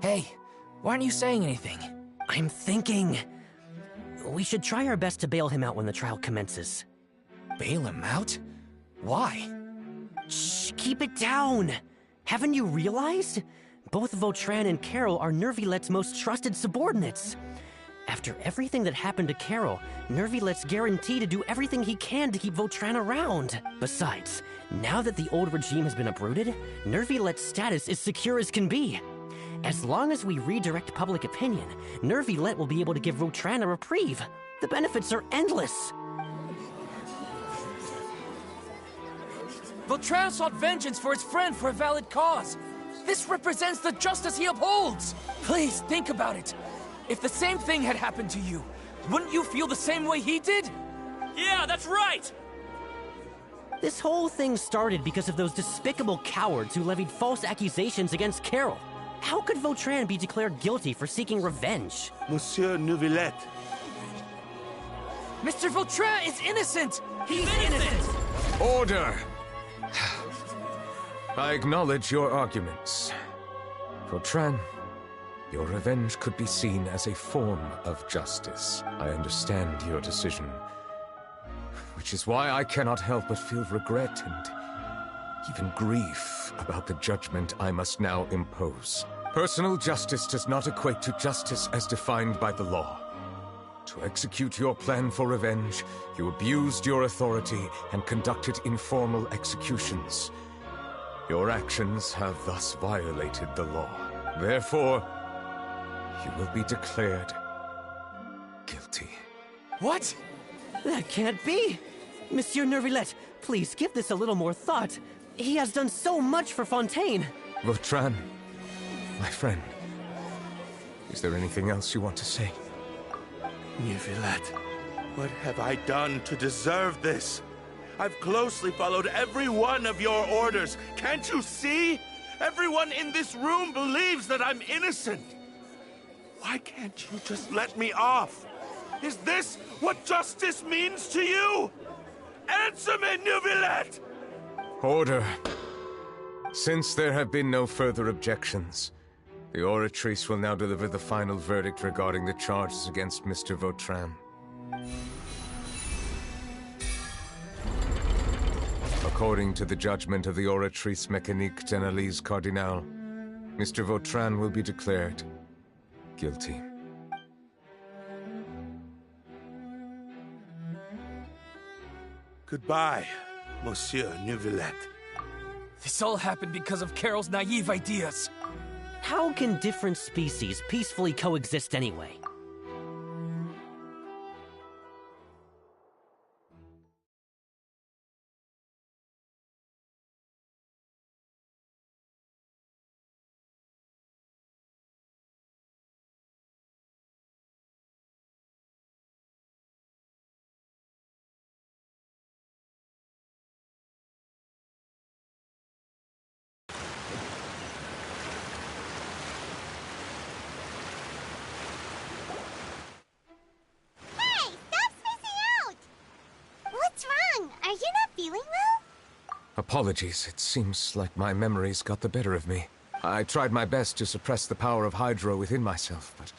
Hey, why aren't you saying anything? I'm thinking... we should try our best to bail him out when the trial commences. Bail him out? Why? Shh, keep it down! Haven't you realized? Both Vautrin and Carol are Neuvillette's most trusted subordinates. After everything that happened to Carol, Neuvillette's guaranteed to do everything he can to keep Vautrin around. Besides, now that the old regime has been uprooted, Neuvillette's status is secure as can be. As long as we redirect public opinion, Neuvillette will be able to give Vautrin a reprieve. The benefits are endless. Vautrin sought vengeance for his friend for a valid cause. This represents the justice he upholds! Please, think about it. If the same thing had happened to you, wouldn't you feel the same way he did? Yeah, that's right! This whole thing started because of those despicable cowards who levied false accusations against Carol. How could Vautrin be declared guilty for seeking revenge? Monsieur Neuvillette. Mr. Vautrin is innocent! He's innocent! Order! I acknowledge your arguments. Vautrin, your revenge could be seen as a form of justice. I understand your decision, which is why I cannot help but feel regret and even grief about the judgment I must now impose. Personal justice does not equate to justice as defined by the law. To execute your plan for revenge, you abused your authority and conducted informal executions. Your actions have thus violated the law. Therefore, you will be declared guilty. What? That can't be! Monsieur Neuvillette, please give this a little more thought. He has done so much for Fontaine. Vautrin, my friend, is there anything else you want to say? Neuvillette, what have I done to deserve this? I've closely followed every one of your orders. Can't you see? Everyone in this room believes that I'm innocent. Why can't you just let me off? Is this what justice means to you? Answer me, Neuvillette! Order. Since there have been no further objections, the Oratrice will now deliver the final verdict regarding the charges against Mr. Vautrin. According to the judgment of the Oratrice Mécanique d'Analyse Cardinal, Mr. Vautrin will be declared guilty. Goodbye, Monsieur Neuvillette. This all happened because of Carol's naive ideas. How can different species peacefully coexist anyway? Apologies, it seems like my memories got the better of me. I tried my best to suppress the power of Hydro within myself, but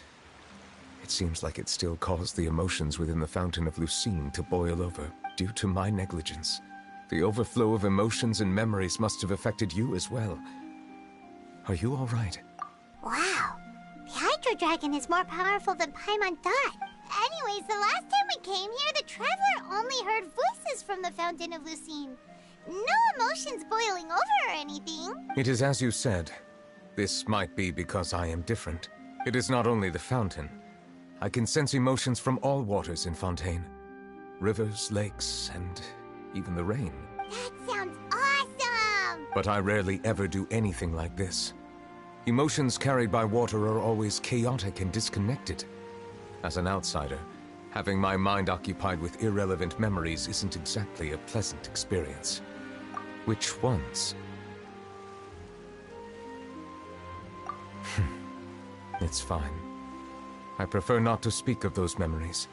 it seems like it still caused the emotions within the Fountain of Lucine to boil over, due to my negligence. The overflow of emotions and memories must have affected you as well. Are you all right? Wow. The Hydro Dragon is more powerful than Paimon thought. Anyways, the last time we came here, the Traveler only heard voices from the Fountain of Lucine. No emotions boiling over or anything. It is as you said. This might be because I am different. It is not only the fountain. I can sense emotions from all waters in Fontaine. Rivers, lakes, and even the rain. That sounds awesome! But I rarely ever do anything like this. Emotions carried by water are always chaotic and disconnected. As an outsider, having my mind occupied with irrelevant memories isn't exactly a pleasant experience. Which ones? It's fine. I prefer not to speak of those memories.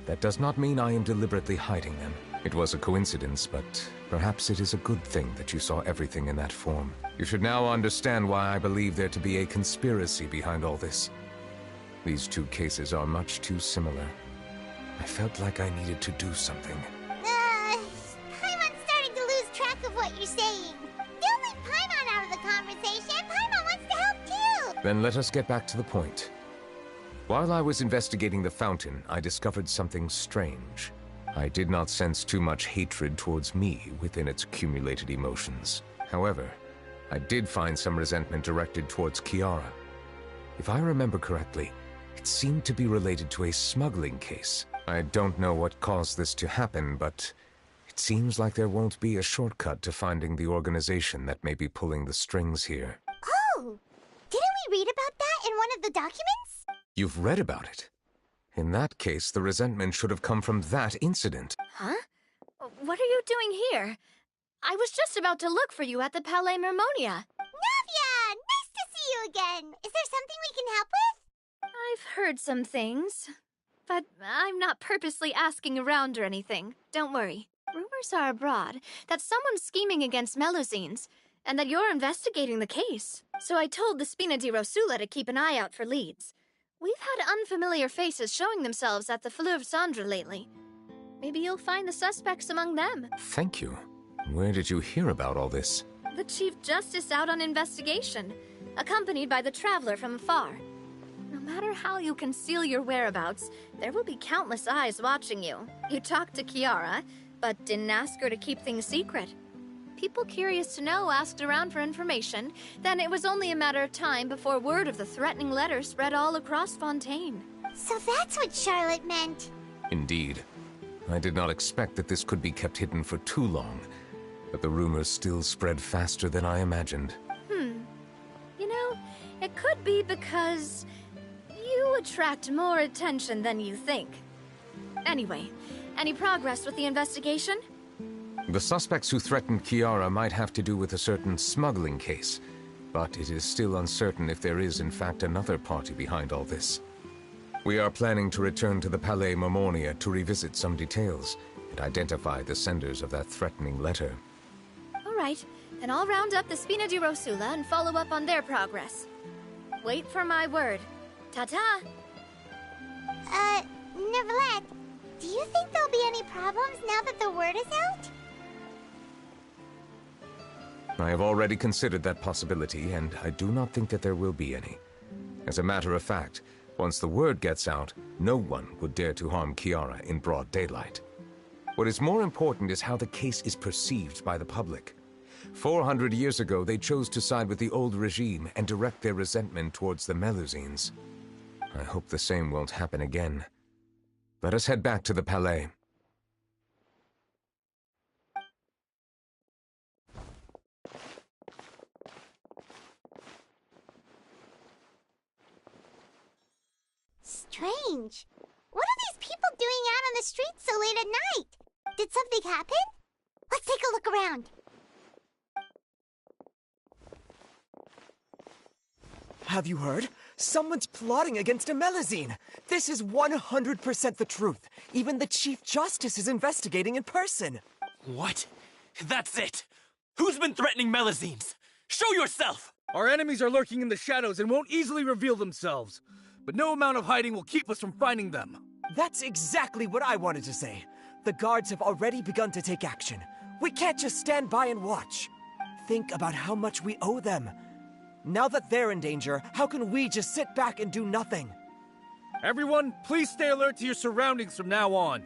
That does not mean I am deliberately hiding them. It was a coincidence, but perhaps it is a good thing that you saw everything in that form. You should now understand why I believe there to be a conspiracy behind all this. These two cases are much too similar. I felt like I needed to do something. Paimon's starting to lose track of what you're saying. Don't leave Paimon out of the conversation. Paimon wants to help too. Then let us get back to the point. While I was investigating the fountain, I discovered something strange. I did not sense too much hatred towards me within its accumulated emotions. However, I did find some resentment directed towards Kiara. If I remember correctly, it seemed to be related to a smuggling case. I don't know what caused this to happen, but it seems like there won't be a shortcut to finding the organization that may be pulling the strings here. Oh! Didn't we read about that in one of the documents? You've read about it? In that case, the resentment should have come from that incident. Huh? What are you doing here? I was just about to look for you at the Palais Mermonia. Navia! Nice to see you again! Is there something we can help with? I've heard some things, but I'm not purposely asking around or anything. Don't worry. Rumors are abroad that someone's scheming against Melusines, and that you're investigating the case. So I told the Spina di Rosula to keep an eye out for leads. We've had unfamiliar faces showing themselves at the Fleuve Cendre lately. Maybe you'll find the suspects among them. Thank you. Where did you hear about all this? The Chief Justice out on investigation, accompanied by the Traveler from afar. No matter how you conceal your whereabouts, there will be countless eyes watching you. You talked to Kiara, but didn't ask her to keep things secret. People curious to know asked around for information, then it was only a matter of time before word of the threatening letter spread all across Fontaine. So that's what Charlotte meant. Indeed. I did not expect that this could be kept hidden for too long, but the rumors still spread faster than I imagined. You know, it could be because you attract more attention than you think. Anyway, any progress with the investigation? The suspects who threatened Kiara might have to do with a certain smuggling case, but it is still uncertain if there is in fact another party behind all this. We are planning to return to the Palais Mermonia to revisit some details and identify the senders of that threatening letter. All right, then I'll round up the Spina di Rosula and follow up on their progress. Wait for my word. Ta-ta! Neuvillette, do you think there'll be any problems now that the word is out? I have already considered that possibility, and I do not think that there will be any. As a matter of fact, once the word gets out, no one would dare to harm Kiara in broad daylight. What is more important is how the case is perceived by the public. 400 years ago, they chose to side with the old regime and direct their resentment towards the Melusines. I hope the same won't happen again. Let us head back to the Palais. Strange. What are these people doing out on the streets so late at night? Did something happen? Let's take a look around. Have you heard? Someone's plotting against a Melusine. This is 100% the truth. Even the Chief Justice is investigating in person. What? That's it! Who's been threatening Melusines? Show yourself! Our enemies are lurking in the shadows and won't easily reveal themselves. But no amount of hiding will keep us from finding them. That's exactly what I wanted to say. The guards have already begun to take action. We can't just stand by and watch. Think about how much we owe them. Now that they're in danger, how can we just sit back and do nothing? Everyone, please stay alert to your surroundings from now on.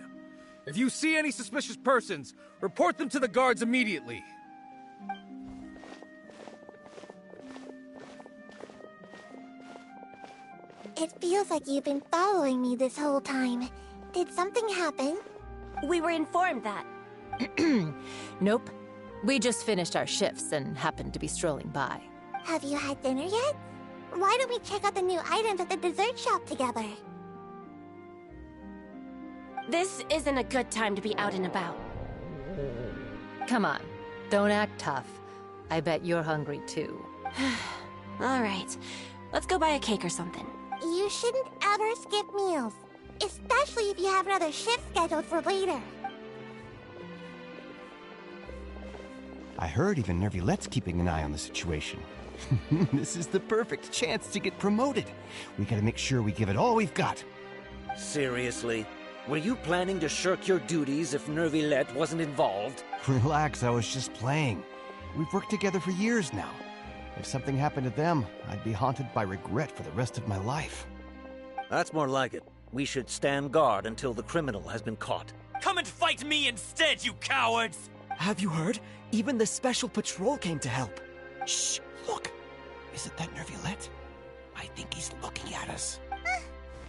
If you see any suspicious persons, report them to the guards immediately. It feels like you've been following me this whole time. Did something happen? We were informed that. Nope. We just finished our shifts and happened to be strolling by. Have you had dinner yet? Why don't we check out the new items at the dessert shop together? This isn't a good time to be out and about. Come on, don't act tough. I bet you're hungry too. All right, let's go buy a cake or something. You shouldn't ever skip meals, especially if you have another shift scheduled for later. I heard even Neuvillette's keeping an eye on the situation. This is the perfect chance to get promoted. We gotta make sure we give it all we've got. Seriously? Were you planning to shirk your duties if Neuvillette wasn't involved? Relax, I was just playing. We've worked together for years now. If something happened to them, I'd be haunted by regret for the rest of my life. That's more like it. We should stand guard until the criminal has been caught. Come and fight me instead, you cowards! Have you heard? Even the special patrol came to help. Shh! Look! Isn't that Neuvillette? I think he's looking at us.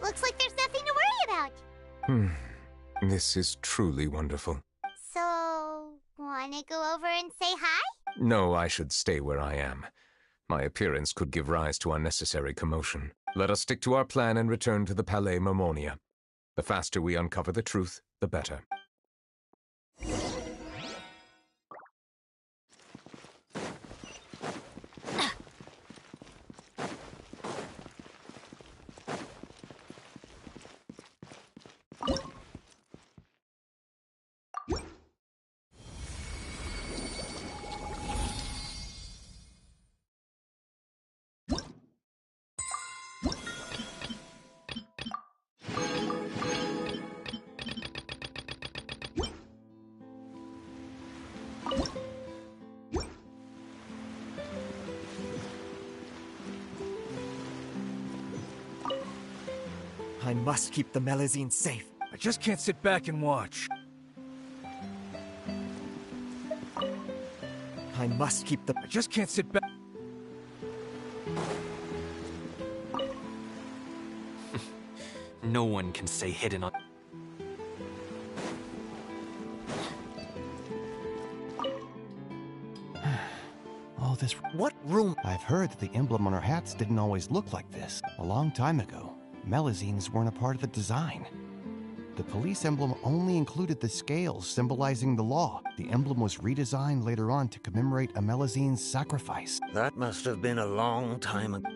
Looks like there's nothing to worry about. This is truly wonderful. So, wanna go over and say hi? No, I should stay where I am. My appearance could give rise to unnecessary commotion. Let us stick to our plan and return to the Palais Mermonia. The faster we uncover the truth, the better. I must keep the Melusine safe. I just can't sit back and watch. I must keep the... I just can't sit back... No one can stay hidden on... All this... What room? I've heard that the emblem on our hats didn't always look like this. A long time ago, Melusines weren't a part of the design. The police emblem only included the scales symbolizing the law. The emblem was redesigned later on to commemorate a Melusine's sacrifice. That must have been a long time ago.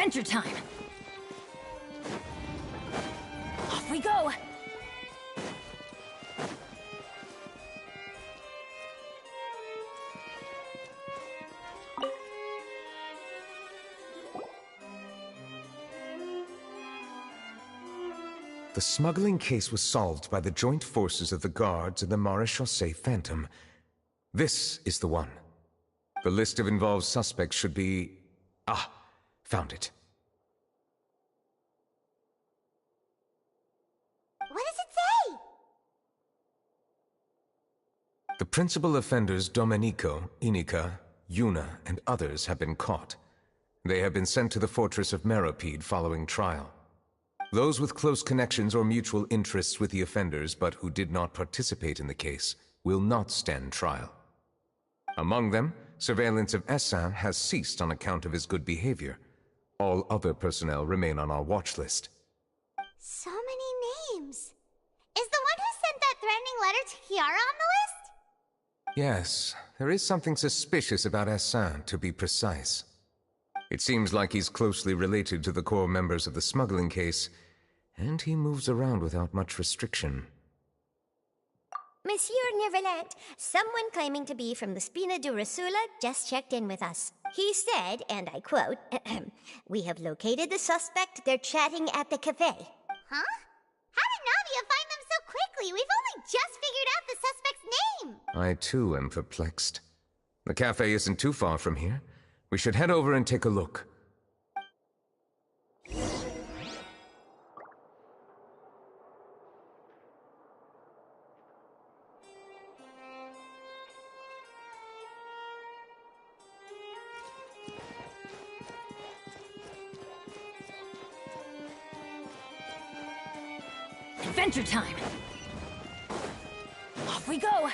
Adventure time! Off we go! The smuggling case was solved by the joint forces of the guards and the Maréchal Phantom. This is the one. The list of involved suspects should be... Ah, found it. What does it say? The principal offenders Domenico, Inica, Yuna, and others have been caught. They have been sent to the Fortress of Meropide following trial. Those with close connections or mutual interests with the offenders but who did not participate in the case will not stand trial. Among them, surveillance of Essin has ceased on account of his good behavior. All other personnel remain on our watch list. So many names. Is the one who sent that threatening letter to Kiara on the list? Yes, there is something suspicious about Essin, to be precise. It seems like he's closely related to the core members of the smuggling case, and he moves around without much restriction. Monsieur Neuvillette, someone claiming to be from the Spina Durasula just checked in with us. He said, and I quote, "We have located the suspect. They're chatting at the cafe." Huh? How did Navia find them so quickly? We've only just figured out the suspect's name. I too am perplexed. The cafe isn't too far from here. We should head over and take a look. Adventure time! Off we go!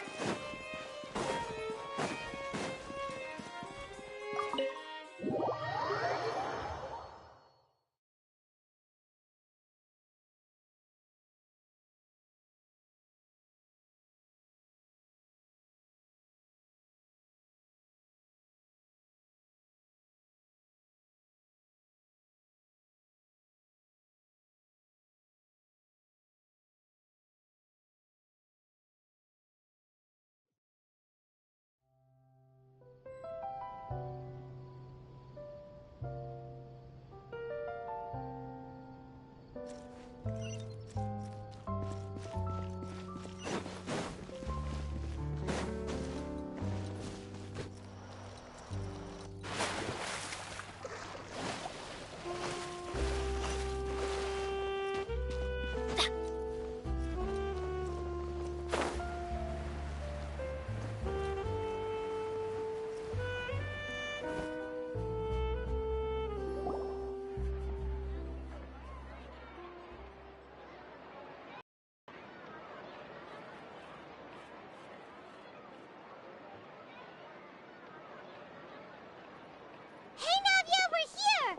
Hey, Navia, we're here!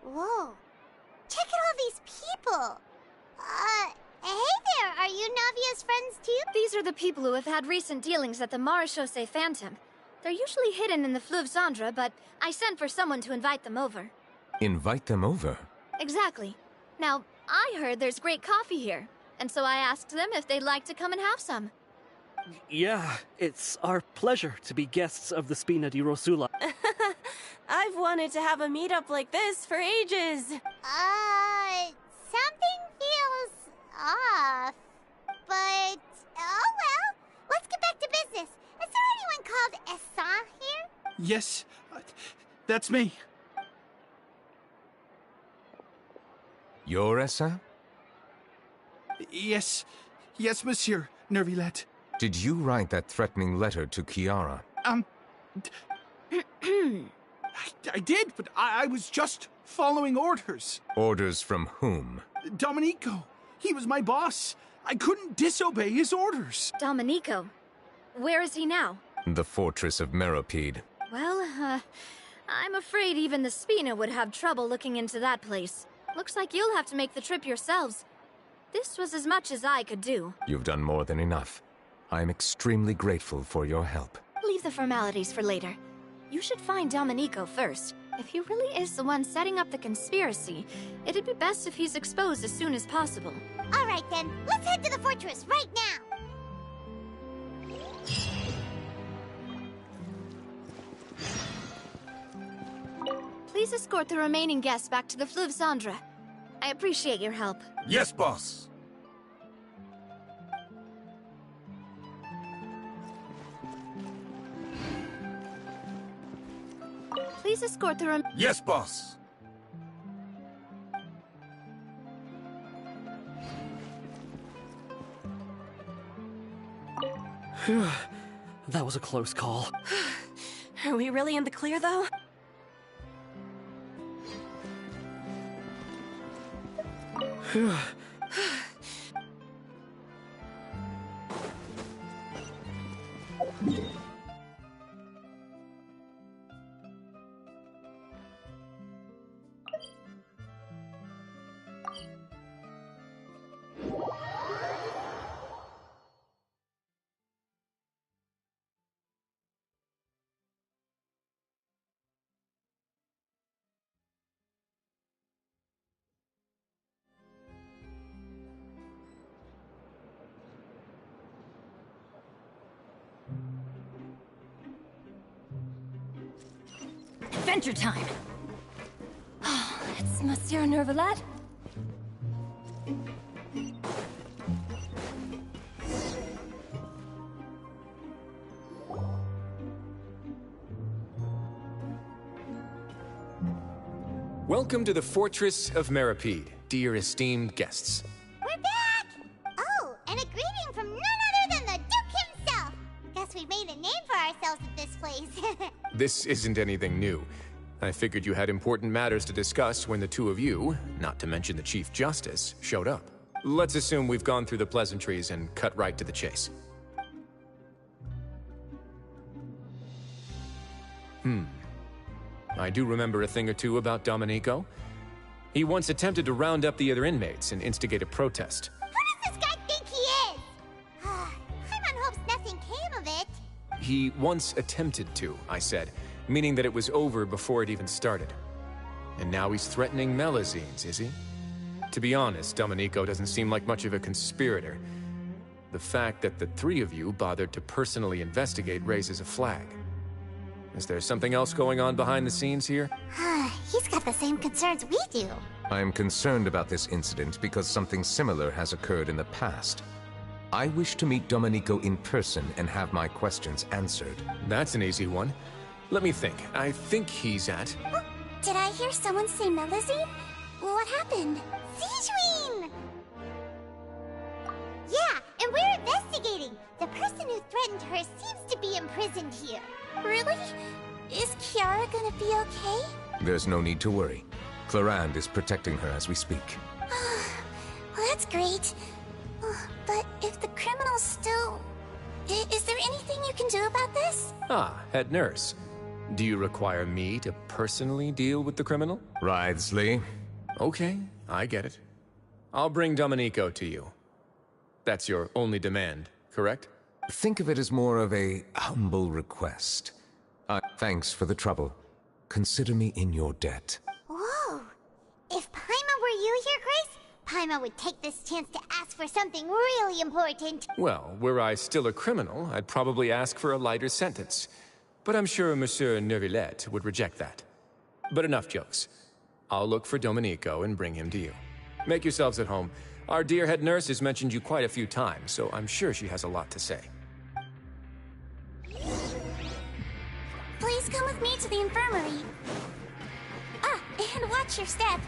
Whoa. Check out all these people. Hey there, are you Navia's friends too? These are the people who have had recent dealings at the Maréchal Phantom. They're usually hidden in the Fleuve Cendre, but I sent for someone to invite them over. Invite them over? Exactly. Now, I heard there's great coffee here, and so I asked them if they'd like to come and have some. Yeah, it's our pleasure to be guests of the Spina di Rosula. I've wanted to have a meetup like this for ages. Something feels off. But, oh well, let's get back to business. Is there anyone called Essin here? Yes, that's me. You're Essin? Yes, Monsieur Neuvillette. Did you write that threatening letter to Kiara? I did, but I was just following orders. Orders from whom? Domenico. He was my boss. I couldn't disobey his orders. Domenico? Where is he now? The Fortress of Meropide. Well, I'm afraid even the Spina would have trouble looking into that place. Looks like you'll have to make the trip yourselves. This was as much as I could do. You've done more than enough. I'm extremely grateful for your help. leave the formalities for later. You should find Domenico first. If he really is the one setting up the conspiracy, it'd be best if he's exposed as soon as possible. All right then, let's head to the fortress right now. Please escort the remaining guests back to the Fleuve Cendre. I appreciate your help. Yes, boss. Please escort the Yes, boss. That was a close call. Are we really in the clear, though? Adventure time! Oh, it's Monsieur Neuvillette. Welcome to the Fortress of Meropide, dear esteemed guests. We're back! Oh, and a greeting from none other than the Duke himself! Guess we've made a name for ourselves at this place. This isn't anything new. I figured you had important matters to discuss when the two of you, not to mention the Chief Justice, showed up. Let's assume we've gone through the pleasantries and cut right to the chase. I do remember a thing or two about Domenico. He once attempted to round up the other inmates and instigate a protest. Who does this guy think he is? Paimon hopes nothing came of it. He once attempted to, I said, meaning that it was over before it even started. And now he's threatening Melusines, is he? To be honest, Domenico doesn't seem like much of a conspirator. The fact that the three of you bothered to personally investigate raises a flag. Is there something else going on behind the scenes here? He's got the same concerns we do. I am concerned about this incident because something similar has occurred in the past. I wish to meet Domenico in person and have my questions answered. That's an easy one. Let me think. I think he's at... Oh, did I hear someone say Melusine? What happened? Sijuin! Yeah, and we're investigating. The person who threatened her seems to be imprisoned here. Really? Is Kiara gonna be okay? There's no need to worry. Clorinde is protecting her as we speak. Well, that's great. But if the criminal's still... Is there anything you can do about this? Ah, head nurse. Do you require me to personally deal with the criminal? Wriothesly. Okay, I get it. I'll bring Domenico to you. That's your only demand, correct? Think of it as more of a humble request. Thanks for the trouble. Consider me in your debt. Whoa! If Paimon were you here, Grace, Paimon would take this chance to ask for something really important. Well, were I still a criminal, I'd probably ask for a lighter sentence. But I'm sure Monsieur Neuvillette would reject that. But enough jokes. I'll look for Domenico and bring him to you. Make yourselves at home. Our dear head nurse has mentioned you quite a few times, so I'm sure she has a lot to say. Please come with me to the infirmary. Ah, and watch your step.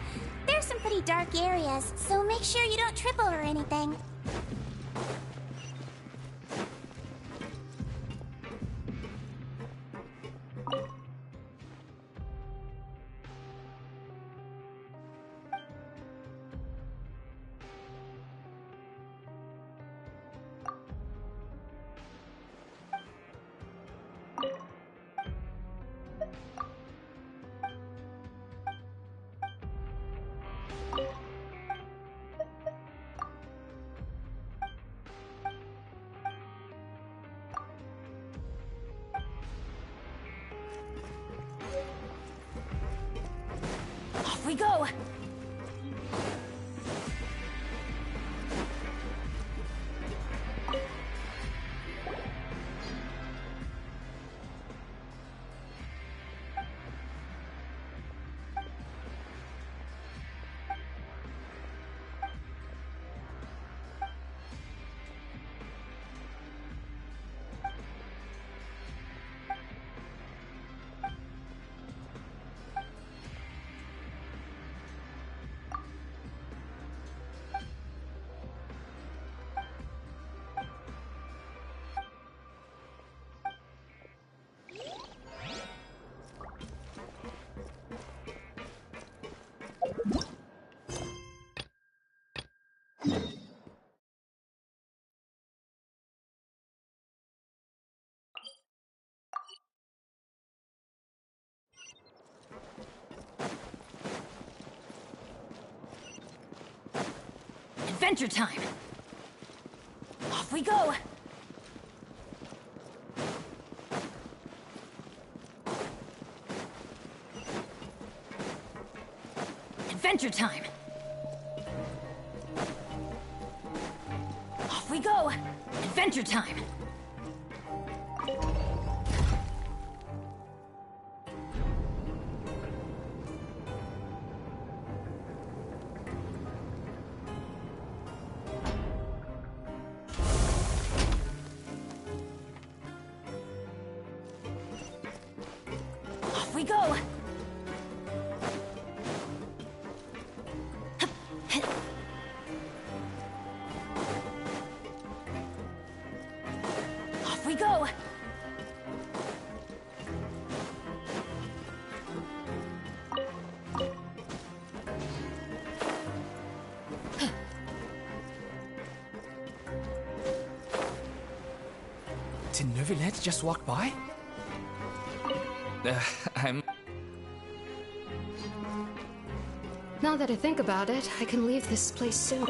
There's some pretty dark areas, so make sure you don't trip over anything. Off we go! Adventure time! Off we go! Adventure time! Off we go! Adventure time! We go! Off we go! Did Neuvillette just walk by? I'm... Now that I think about it, I can leave this place soon.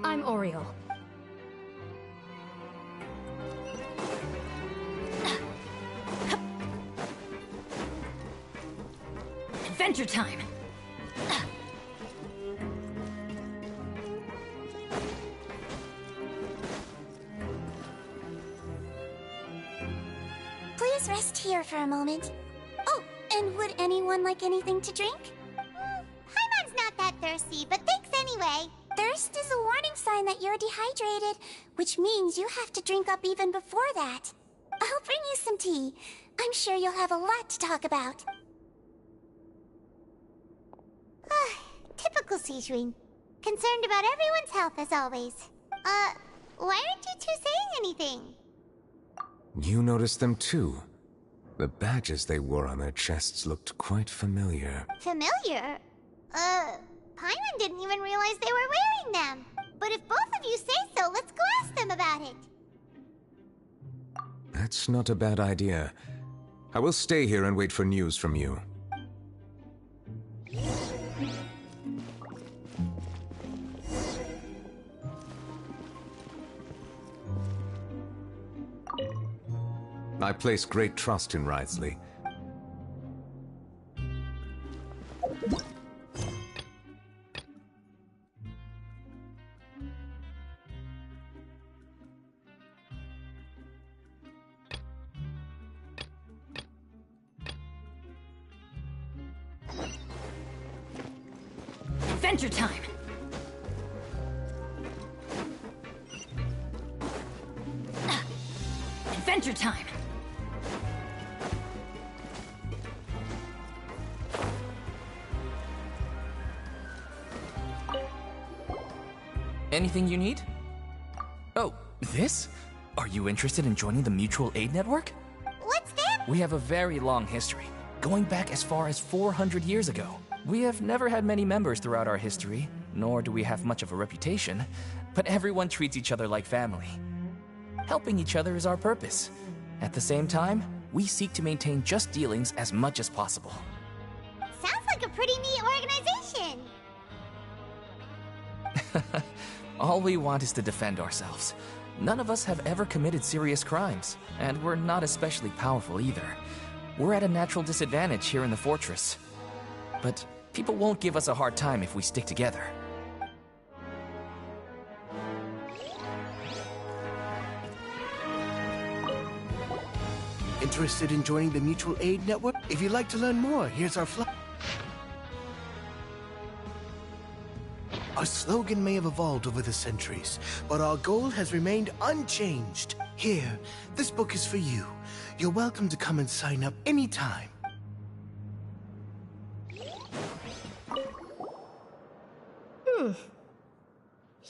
I'm Oriole. Adventure time! Please rest here for a moment. Oh, and would anyone like anything to drink? Paimon's not that thirsty, but thanks anyway. Thirst is a warning sign that you're dehydrated, which means you have to drink up even before that. I'll bring you some tea. I'm sure you'll have a lot to talk about. Typical Sijun. Concerned about everyone's health as always. Why aren't you two saying anything? You noticed them too. The badges they wore on their chests looked quite familiar. Familiar? Paimon didn't even realize they were wearing them. But if both of you say so, let's go ask them about it. That's not a bad idea. I will stay here and wait for news from you. I place great trust in Wriothesly. Adventure time! Adventure time! Anything you need? Oh, this? Are you interested in joining the Mutual Aid Network? What's that? We have a very long history, going back as far as 400 years ago. We have never had many members throughout our history, nor do we have much of a reputation, but everyone treats each other like family. Helping each other is our purpose. At the same time, we seek to maintain just dealings as much as possible. Sounds like a pretty neat organization. All we want is to defend ourselves. None of us have ever committed serious crimes, and we're not especially powerful either. We're at a natural disadvantage here in the fortress. But People won't give us a hard time if we stick together. Interested in joining the Mutual Aid Network? If you'd like to learn more, here's our Our slogan may have evolved over the centuries, but our goal has remained unchanged. Here, this book is for you. You're welcome to come and sign up anytime.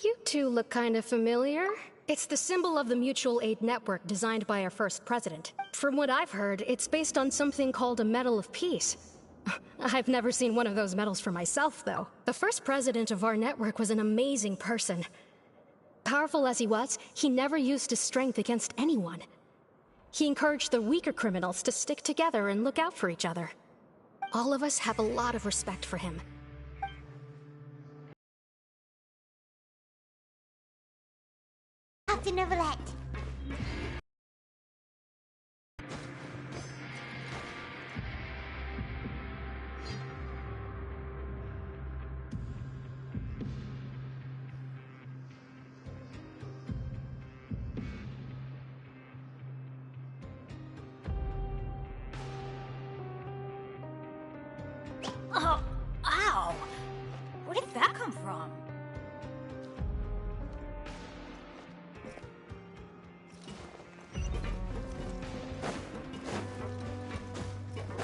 You two look kind of familiar. It's the symbol of the Mutual Aid Network designed by our first president. From what I've heard, it's based on something called a Medal of Peace. I've never seen one of those medals for myself, though. The first president of our network was an amazing person. Powerful as he was, he never used his strength against anyone. He encouraged the weaker criminals to stick together and look out for each other. All of us have a lot of respect for him. Captain Neuvillette. Oh, ow! Where did that come from?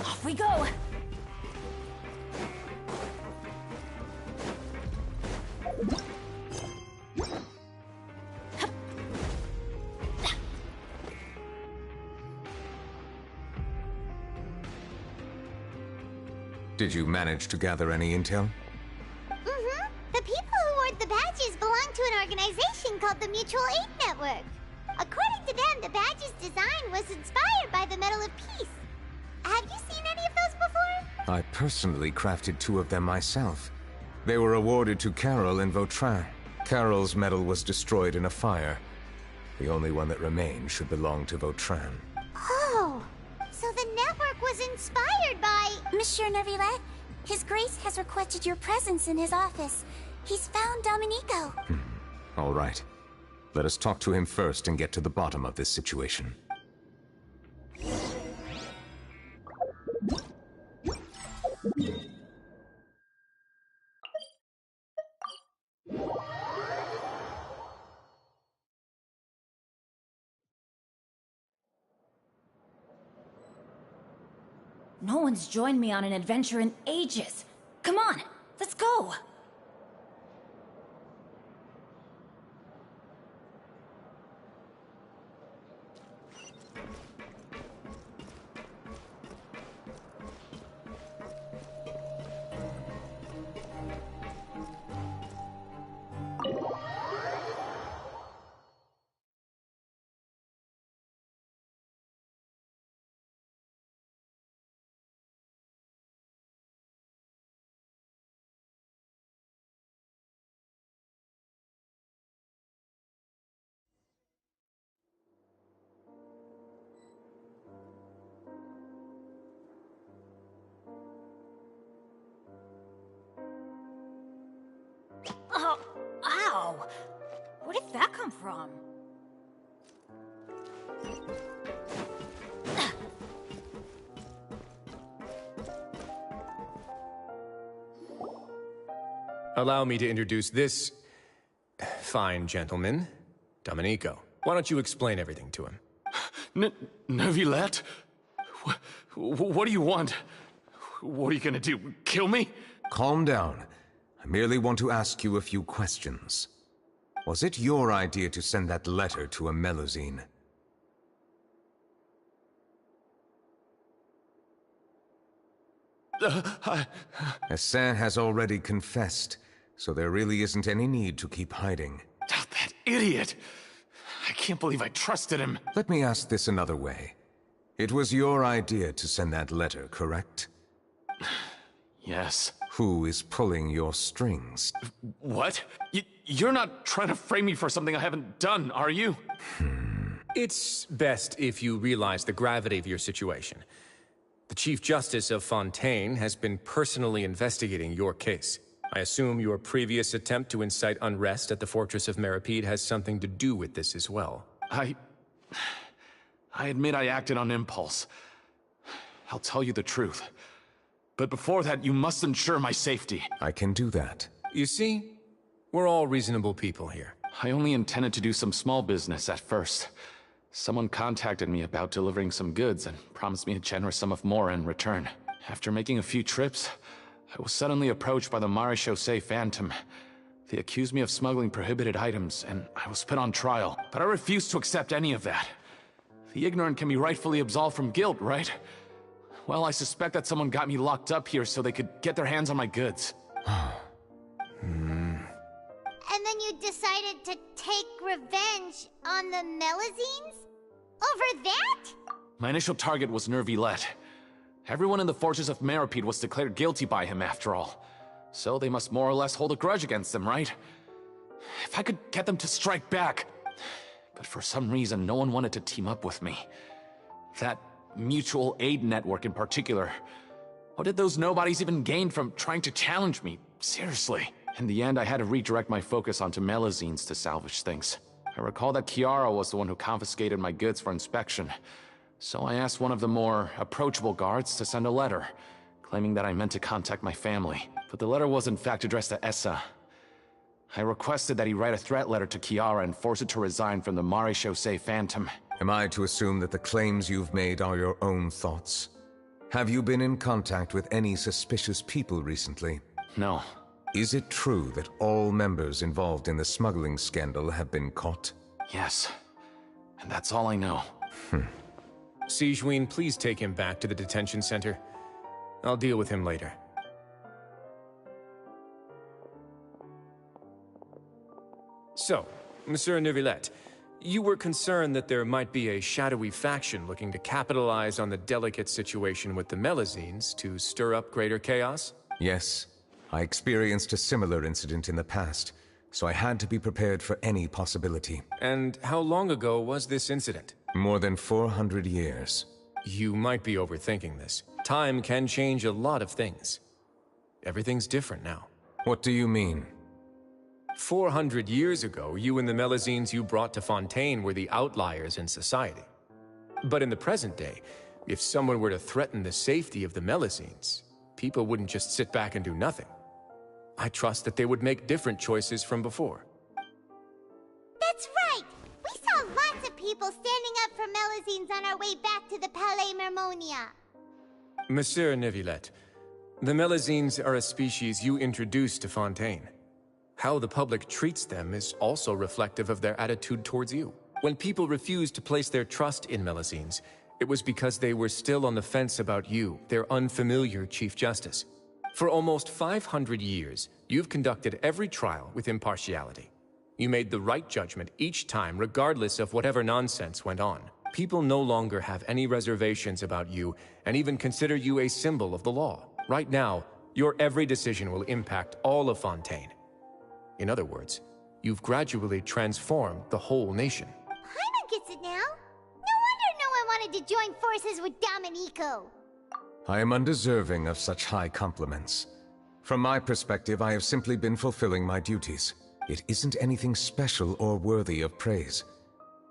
Off we go! Did you manage to gather any intel? Mm-hmm. The people who wore the badges belong to an organization called the Mutual Aid Network. According to them, the badge's design was inspired by the Medal of Peace. Have you seen any of those before? I personally crafted 2 of them myself. They were awarded to Carol and Vautrin. Carol's medal was destroyed in a fire. The only one that remained should belong to Vautrin. Oh, so the network was inspired by... Monsieur Neuvillette, His Grace has requested your presence in his office. He's found Domenico. All right. Let us talk to him first and get to the bottom of this situation. No one's joined me on an adventure in ages. Come on, let's go! Oh, ow! Where did that come from? Allow me to introduce this fine gentleman, Domenico. Why don't you explain everything to him? Neuvillette? What do you want? What are you gonna do, kill me? Calm down. I merely want to ask you a few questions. Was it your idea to send that letter to a Melusine? Hassan has already confessed, so there really isn't any need to keep hiding. That idiot! I can't believe I trusted him. Let me ask this another way. It was your idea to send that letter, correct? Yes. Who is pulling your strings? What? You're not trying to frame me for something I haven't done, are you? It's best if you realize the gravity of your situation. The Chief Justice of Fontaine has been personally investigating your case. I assume your previous attempt to incite unrest at the Fortress of Meropide has something to do with this as well. I admit I acted on impulse. I'll tell you the truth. But before that, you must ensure my safety. I can do that. You see, we're all reasonable people here. I only intended to do some small business at first. Someone contacted me about delivering some goods and promised me a generous sum of more in return. After making a few trips, I was suddenly approached by the Maréchaussée Phantom. They accused me of smuggling prohibited items, and I was put on trial. But I refused to accept any of that. The ignorant can be rightfully absolved from guilt, right? Well, I suspect that someone got me locked up here so they could get their hands on my goods. And then you decided to take revenge on the Melusines? Over that? My initial target was Neuvillette. Everyone in the Fortress of Meropide was declared guilty by him after all. So they must more or less hold a grudge against him, right? If I could get them to strike back. But for some reason, no one wanted to team up with me. That mutual aid network in particular. What did those nobodies even gain from trying to challenge me? Seriously. In the end, I had to redirect my focus onto Melusines to salvage things. I recall that Chiara was the one who confiscated my goods for inspection. So I asked one of the more approachable guards to send a letter, claiming that I meant to contact my family. But the letter was in fact addressed to Essa. I requested that he write a threat letter to Chiara and force her to resign from the Maréchaussée Phantom. Am I to assume that the claims you've made are your own thoughts? Have you been in contact with any suspicious people recently? No. Is it true that all members involved in the smuggling scandal have been caught? Yes. And that's all I know. Sigewinne, please take him back to the detention center. I'll deal with him later. So, Monsieur Neuvillette, you were concerned that there might be a shadowy faction looking to capitalize on the delicate situation with the Melusines to stir up greater chaos? Yes. I experienced a similar incident in the past, so I had to be prepared for any possibility. And how long ago was this incident? More than 400 years. You might be overthinking this. Time can change a lot of things. Everything's different now. What do you mean? 400 years ago, you and the Melusines you brought to Fontaine were the outliers in society. But in the present day, if someone were to threaten the safety of the Melusines, people wouldn't just sit back and do nothing. I trust that they would make different choices from before. That's right! We saw lots of people standing up for Melusines on our way back to the Palais Mermonia. Monsieur Neuvillette, the Melusines are a species you introduced to Fontaine. How the public treats them is also reflective of their attitude towards you. When people refused to place their trust in Melusines, it was because they were still on the fence about you, their unfamiliar Chief Justice. For almost 500 years, you've conducted every trial with impartiality. You made the right judgment each time, regardless of whatever nonsense went on. People no longer have any reservations about you, and even consider you a symbol of the law. Right now, your every decision will impact all of Fontaine. In other words, you've gradually transformed the whole nation. Paimon gets it now. No wonder no one wanted to join forces with Domenico. I am undeserving of such high compliments. From my perspective, I have simply been fulfilling my duties. It isn't anything special or worthy of praise.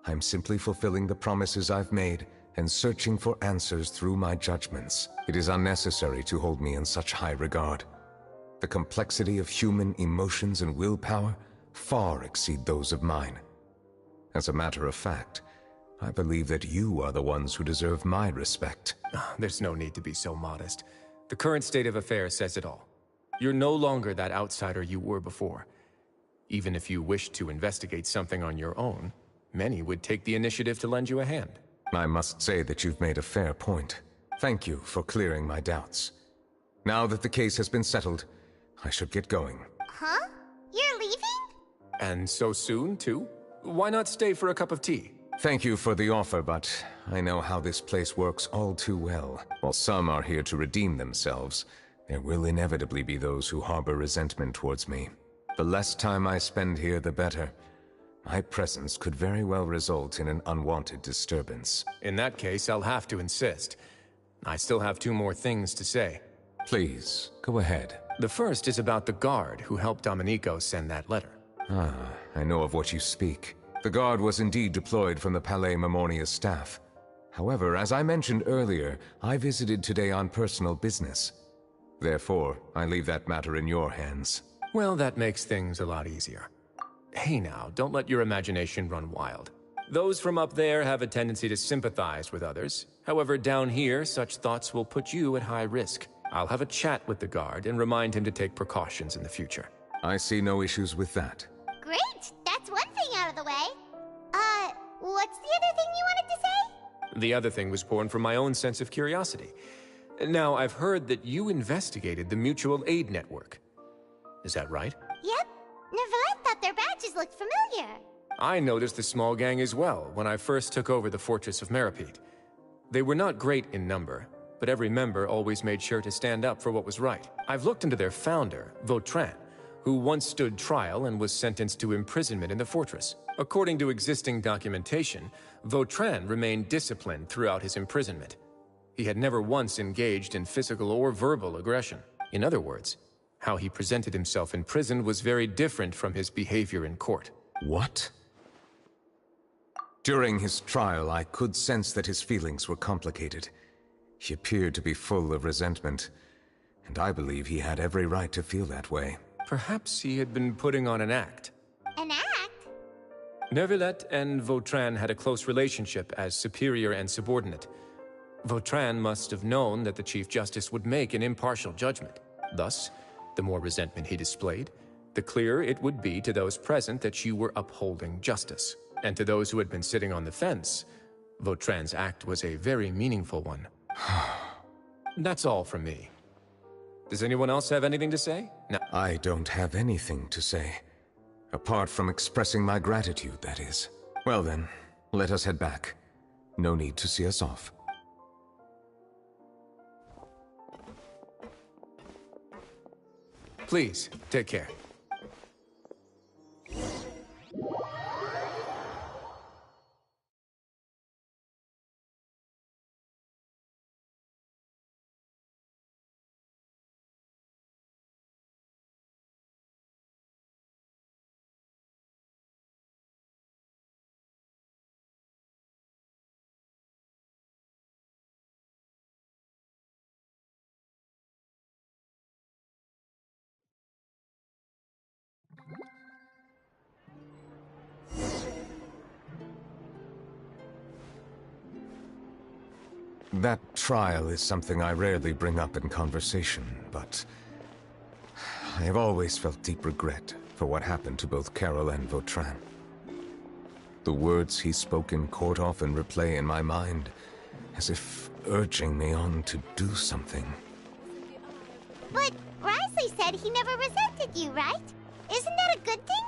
I'm simply fulfilling the promises I've made and searching for answers through my judgments. It is unnecessary to hold me in such high regard. The complexity of human emotions and willpower far exceed those of mine. As a matter of fact, I believe that you are the ones who deserve my respect. There's no need to be so modest. The current state of affairs says it all. You're no longer that outsider you were before. Even if you wished to investigate something on your own, many would take the initiative to lend you a hand. I must say that you've made a fair point. Thank you for clearing my doubts. Now that the case has been settled, I should get going. Huh? You're leaving? And so soon, too? Why not stay for a cup of tea? Thank you for the offer, but I know how this place works all too well. While some are here to redeem themselves, there will inevitably be those who harbor resentment towards me. The less time I spend here, the better. My presence could very well result in an unwanted disturbance. In that case, I'll have to insist. I still have 2 more things to say. Please, go ahead. The first is about the guard who helped Domenico send that letter. Ah, I know of what you speak. The guard was indeed deployed from the Palais Memornia's staff. However, as I mentioned earlier, I visited today on personal business. Therefore, I leave that matter in your hands. Well, that makes things a lot easier. Hey now, don't let your imagination run wild. Those from up there have a tendency to sympathize with others. However, down here, such thoughts will put you at high risk. I'll have a chat with the guard and remind him to take precautions in the future. I see no issues with that. Great! That's one thing out of the way. What's the other thing you wanted to say? The other thing was born from my own sense of curiosity. Now, I've heard that you investigated the mutual aid network. Is that right? Yep. Neuvillette thought their badges looked familiar. I noticed the small gang as well when I first took over the Fortress of Meropide. They were not great in number, but every member always made sure to stand up for what was right. I've looked into their founder, Vautrin, who once stood trial and was sentenced to imprisonment in the fortress. According to existing documentation, Vautrin remained disciplined throughout his imprisonment. He had never once engaged in physical or verbal aggression. In other words, how he presented himself in prison was very different from his behavior in court. What? During his trial, I could sense that his feelings were complicated. He appeared to be full of resentment, and I believe he had every right to feel that way. Perhaps he had been putting on an act. An act? Neuvillette and Vautrin had a close relationship as superior and subordinate. Vautrin must have known that the Chief Justice would make an impartial judgment. Thus, the more resentment he displayed, the clearer it would be to those present that you were upholding justice. And to those who had been sitting on the fence, Vautrin's act was a very meaningful one. That's all from me. Does anyone else have anything to say? No. I don't have anything to say. Apart from expressing my gratitude, that is. Well then, let us head back. No need to see us off. Please, take care. That trial is something I rarely bring up in conversation, but I have always felt deep regret for what happened to both Carol and Vautrin. The words he spoke in court often replay in my mind, as if urging me on to do something. But Wriothesly said he never resented you, right? Isn't that a good thing?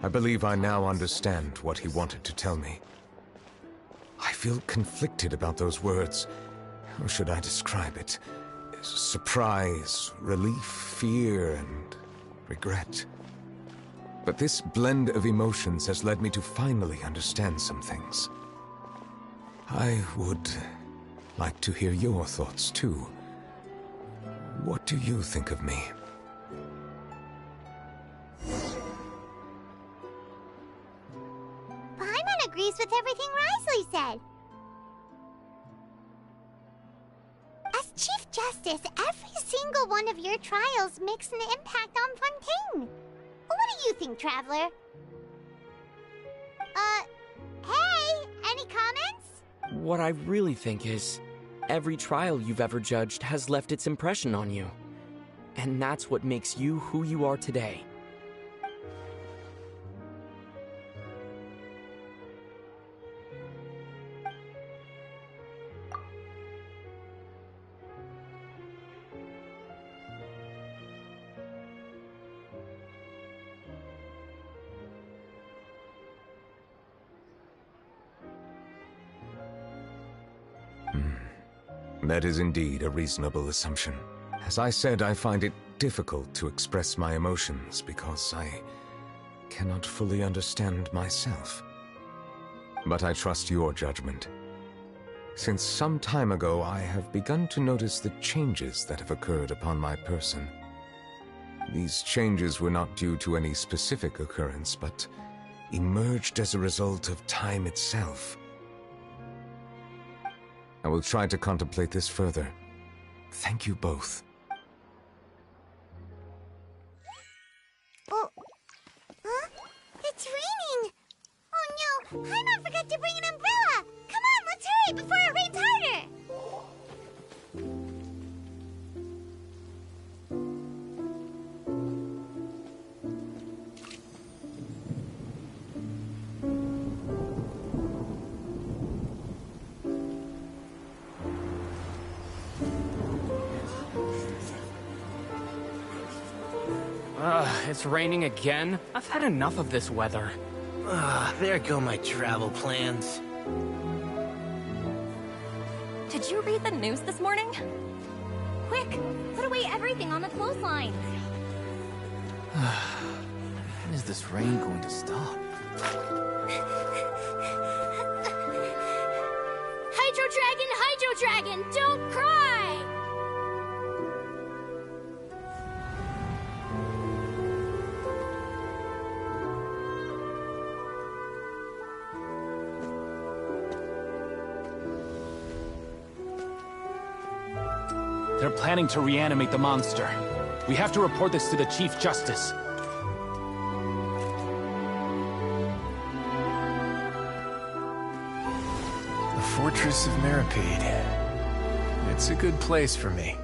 I believe I now understand what he wanted to tell me. I feel conflicted about those words. How should I describe it? Surprise, relief, fear, and regret. But this blend of emotions has led me to finally understand some things. I would like to hear your thoughts, too. What do you think of me? Paimon agrees with everything Wriothesly said. As Chief Justice, every single one of your trials makes an impact on Fontaine. What do you think, Traveler? Hey, any comments? What I really think is, every trial you've ever judged has left its impression on you. And that's what makes you who you are today. That is indeed a reasonable assumption. As I said, I find it difficult to express my emotions because I cannot fully understand myself. But I trust your judgment. Since some time ago, I have begun to notice the changes that have occurred upon my person. These changes were not due to any specific occurrence, but emerged as a result of time itself. I will try to contemplate this further. Thank you both. Oh, huh? It's raining! Oh no, Paimon forgot to bring an umbrella! Come on, let's hurry before it rains harder! It's raining again? I've had enough of this weather. There go my travel plans. Did you read the news this morning? Quick, put away everything on the clothesline. When is this rain going to stop? Hydro Dragon, don't cry! They're planning to reanimate the monster. We have to report this to the Chief Justice. The Fortress of Meropide. It's a good place for me.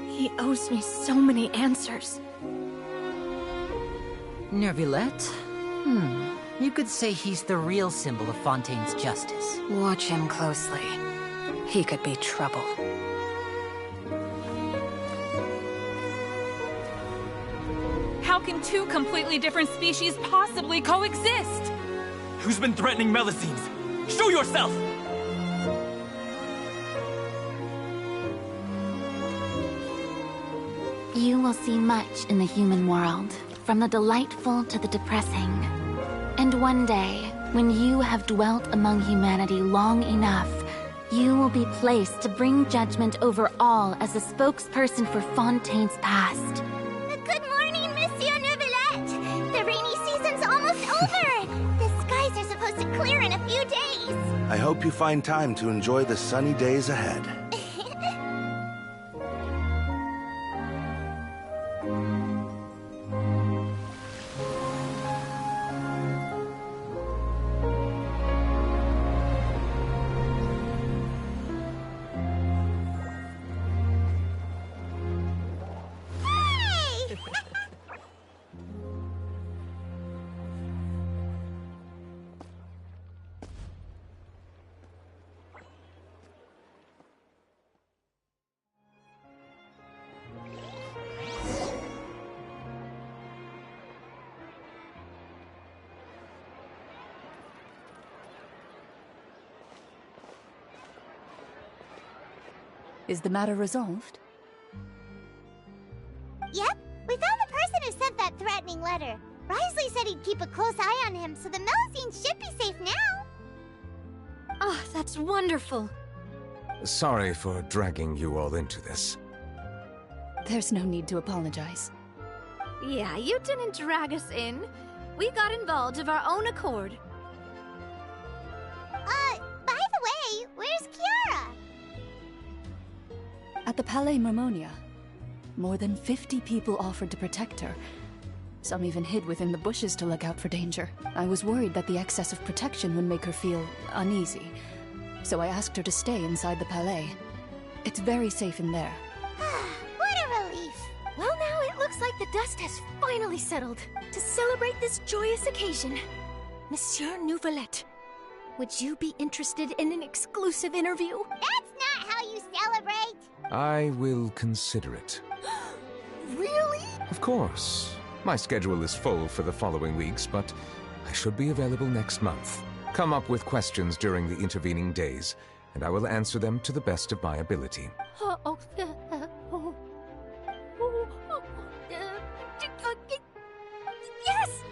He owes me so many answers. Neuvillette? You could say he's the real symbol of Fontaine's justice. Watch him closely. He could be trouble. How can two completely different species possibly coexist? Who's been threatening Melusines? Show yourself! You will see much in the human world, from the delightful to the depressing. And one day, when you have dwelt among humanity long enough, you will be placed to bring judgment over all as a spokesperson for Fontaine's past. Good morning, Monsieur Neuvillette! The rainy season's almost over! The skies are supposed to clear in a few days! I hope you find time to enjoy the sunny days ahead. Is the matter resolved? Yep, we found the person who sent that threatening letter. Wriothesly said he'd keep a close eye on him, so the Melusines should be safe now. Oh, that's wonderful. Sorry for dragging you all into this. There's no need to apologize. Yeah, you didn't drag us in. We got involved of our own accord. By the way, where's Kiara? At the Palais Mermonia, more than 50 people offered to protect her. Some even hid within the bushes to look out for danger. I was worried that the excess of protection would make her feel uneasy, so I asked her to stay inside the Palais. It's very safe in there. What a relief! Well, now it looks like the dust has finally settled. To celebrate this joyous occasion, Monsieur Neuvillette, would you be interested in an exclusive interview? That's not how you celebrate! I will consider it. Really? Of course. My schedule is full for the following weeks, but I should be available next month. Come up with questions during the intervening days, and I will answer them to the best of my ability. Yes!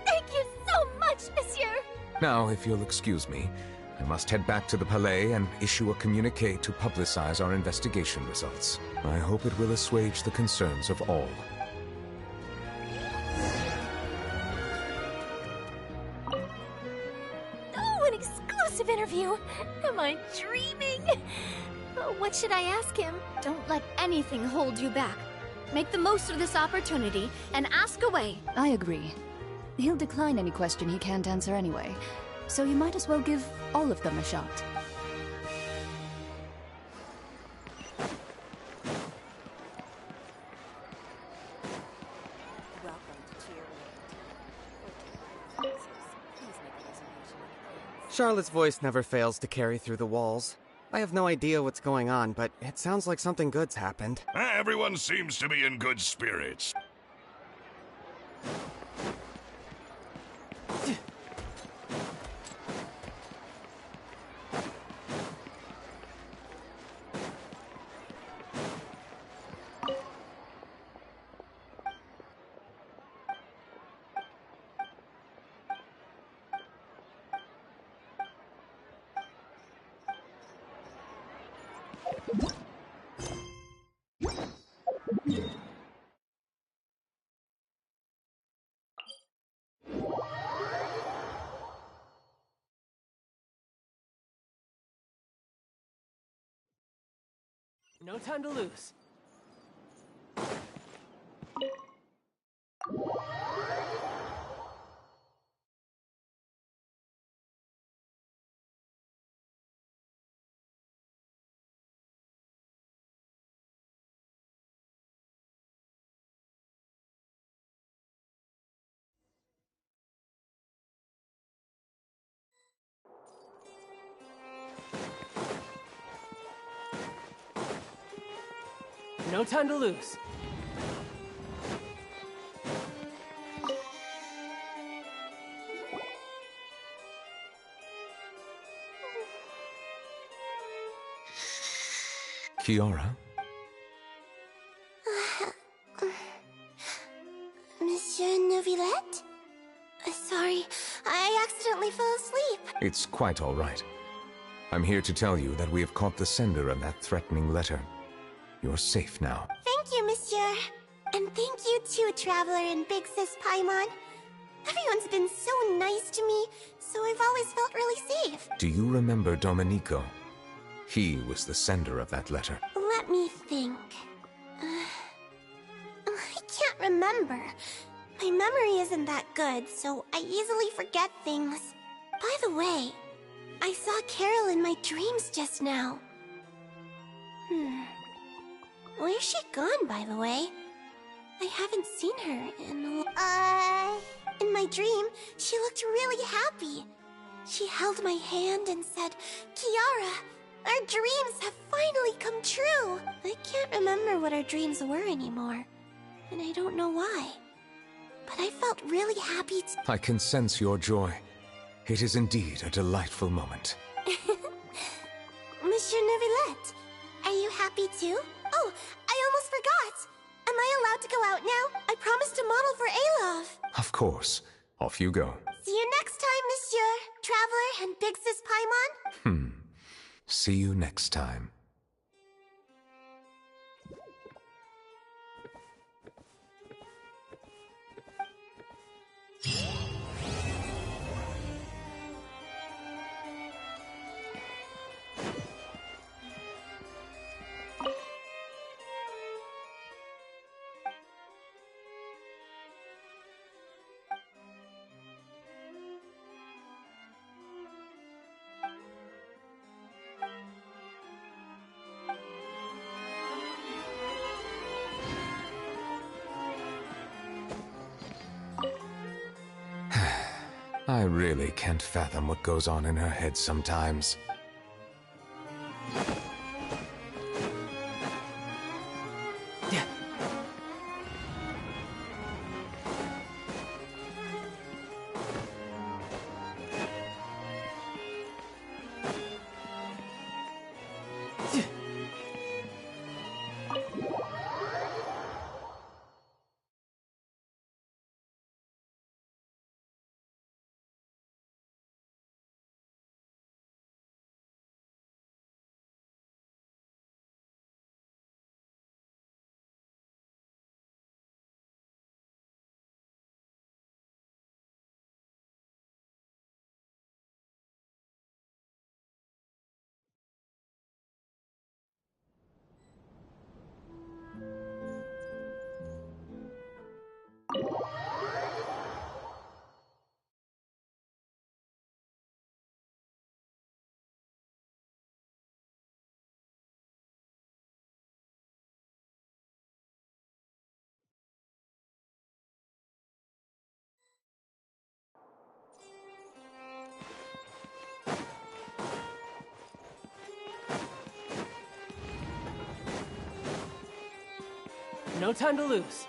Thank you so much, Monsieur! Now, if you'll excuse me, I must head back to the Palais and issue a communique to publicize our investigation results. I hope it will assuage the concerns of all. Oh, an exclusive interview! Am I dreaming? Oh, what should I ask him? Don't let anything hold you back. Make the most of this opportunity and ask away. I agree. He'll decline any question he can't answer anyway, so you might as well give all of them a shot. Charlotte's voice never fails to carry through the walls. I have no idea what's going on, but it sounds like something good's happened. Everyone seems to be in good spirits. No time to lose. No time to lose. Kiara? Monsieur Neuvillette? Sorry, I accidentally fell asleep. It's quite all right. I'm here to tell you that we have caught the sender of that threatening letter. You're safe now. Thank you, Monsieur. And thank you too, Traveler and Big Sis Paimon. Everyone's been so nice to me, so I've always felt really safe. Do you remember Domenico? He was the sender of that letter. Let me think. I can't remember. My memory isn't that good, so I easily forget things. By the way, I saw Carol in my dreams just now. Where's she gone, by the way? I haven't seen her in In my dream, she looked really happy. She held my hand and said, "Kiara, our dreams have finally come true." I can't remember what our dreams were anymore, and I don't know why. But I felt really happy I can sense your joy. It is indeed a delightful moment. Monsieur Neuvillette, are you happy too? Oh, I almost forgot! Am I allowed to go out now? I promised to model for Alof. Of course. Off you go. See you next time, Monsieur, Traveler, and Big Sis Paimon. See you next time. I really can't fathom what goes on in her head sometimes. No time to lose.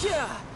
Yeah!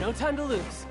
No time to lose.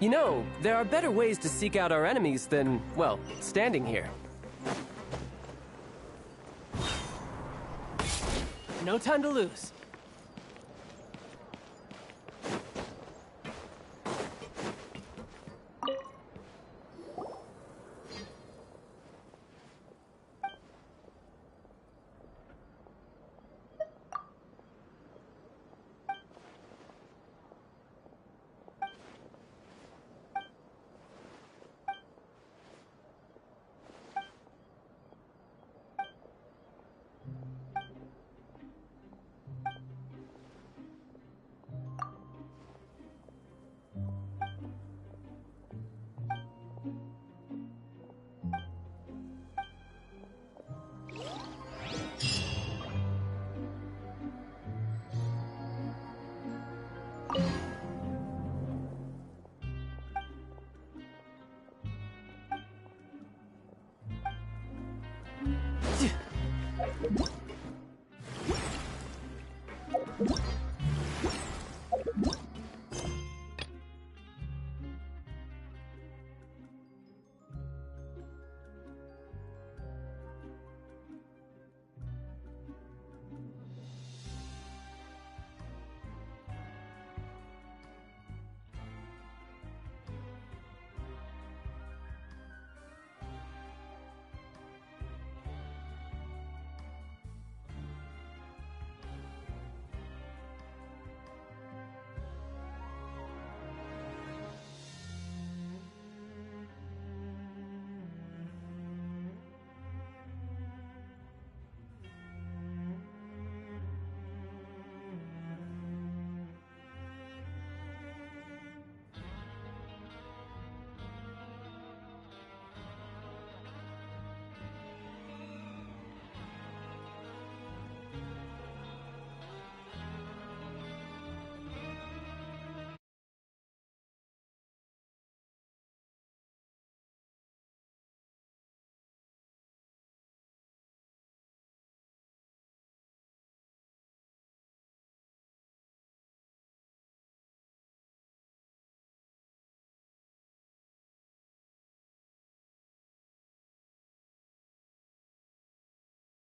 You know, there are better ways to seek out our enemies than, well, standing here. No time to lose.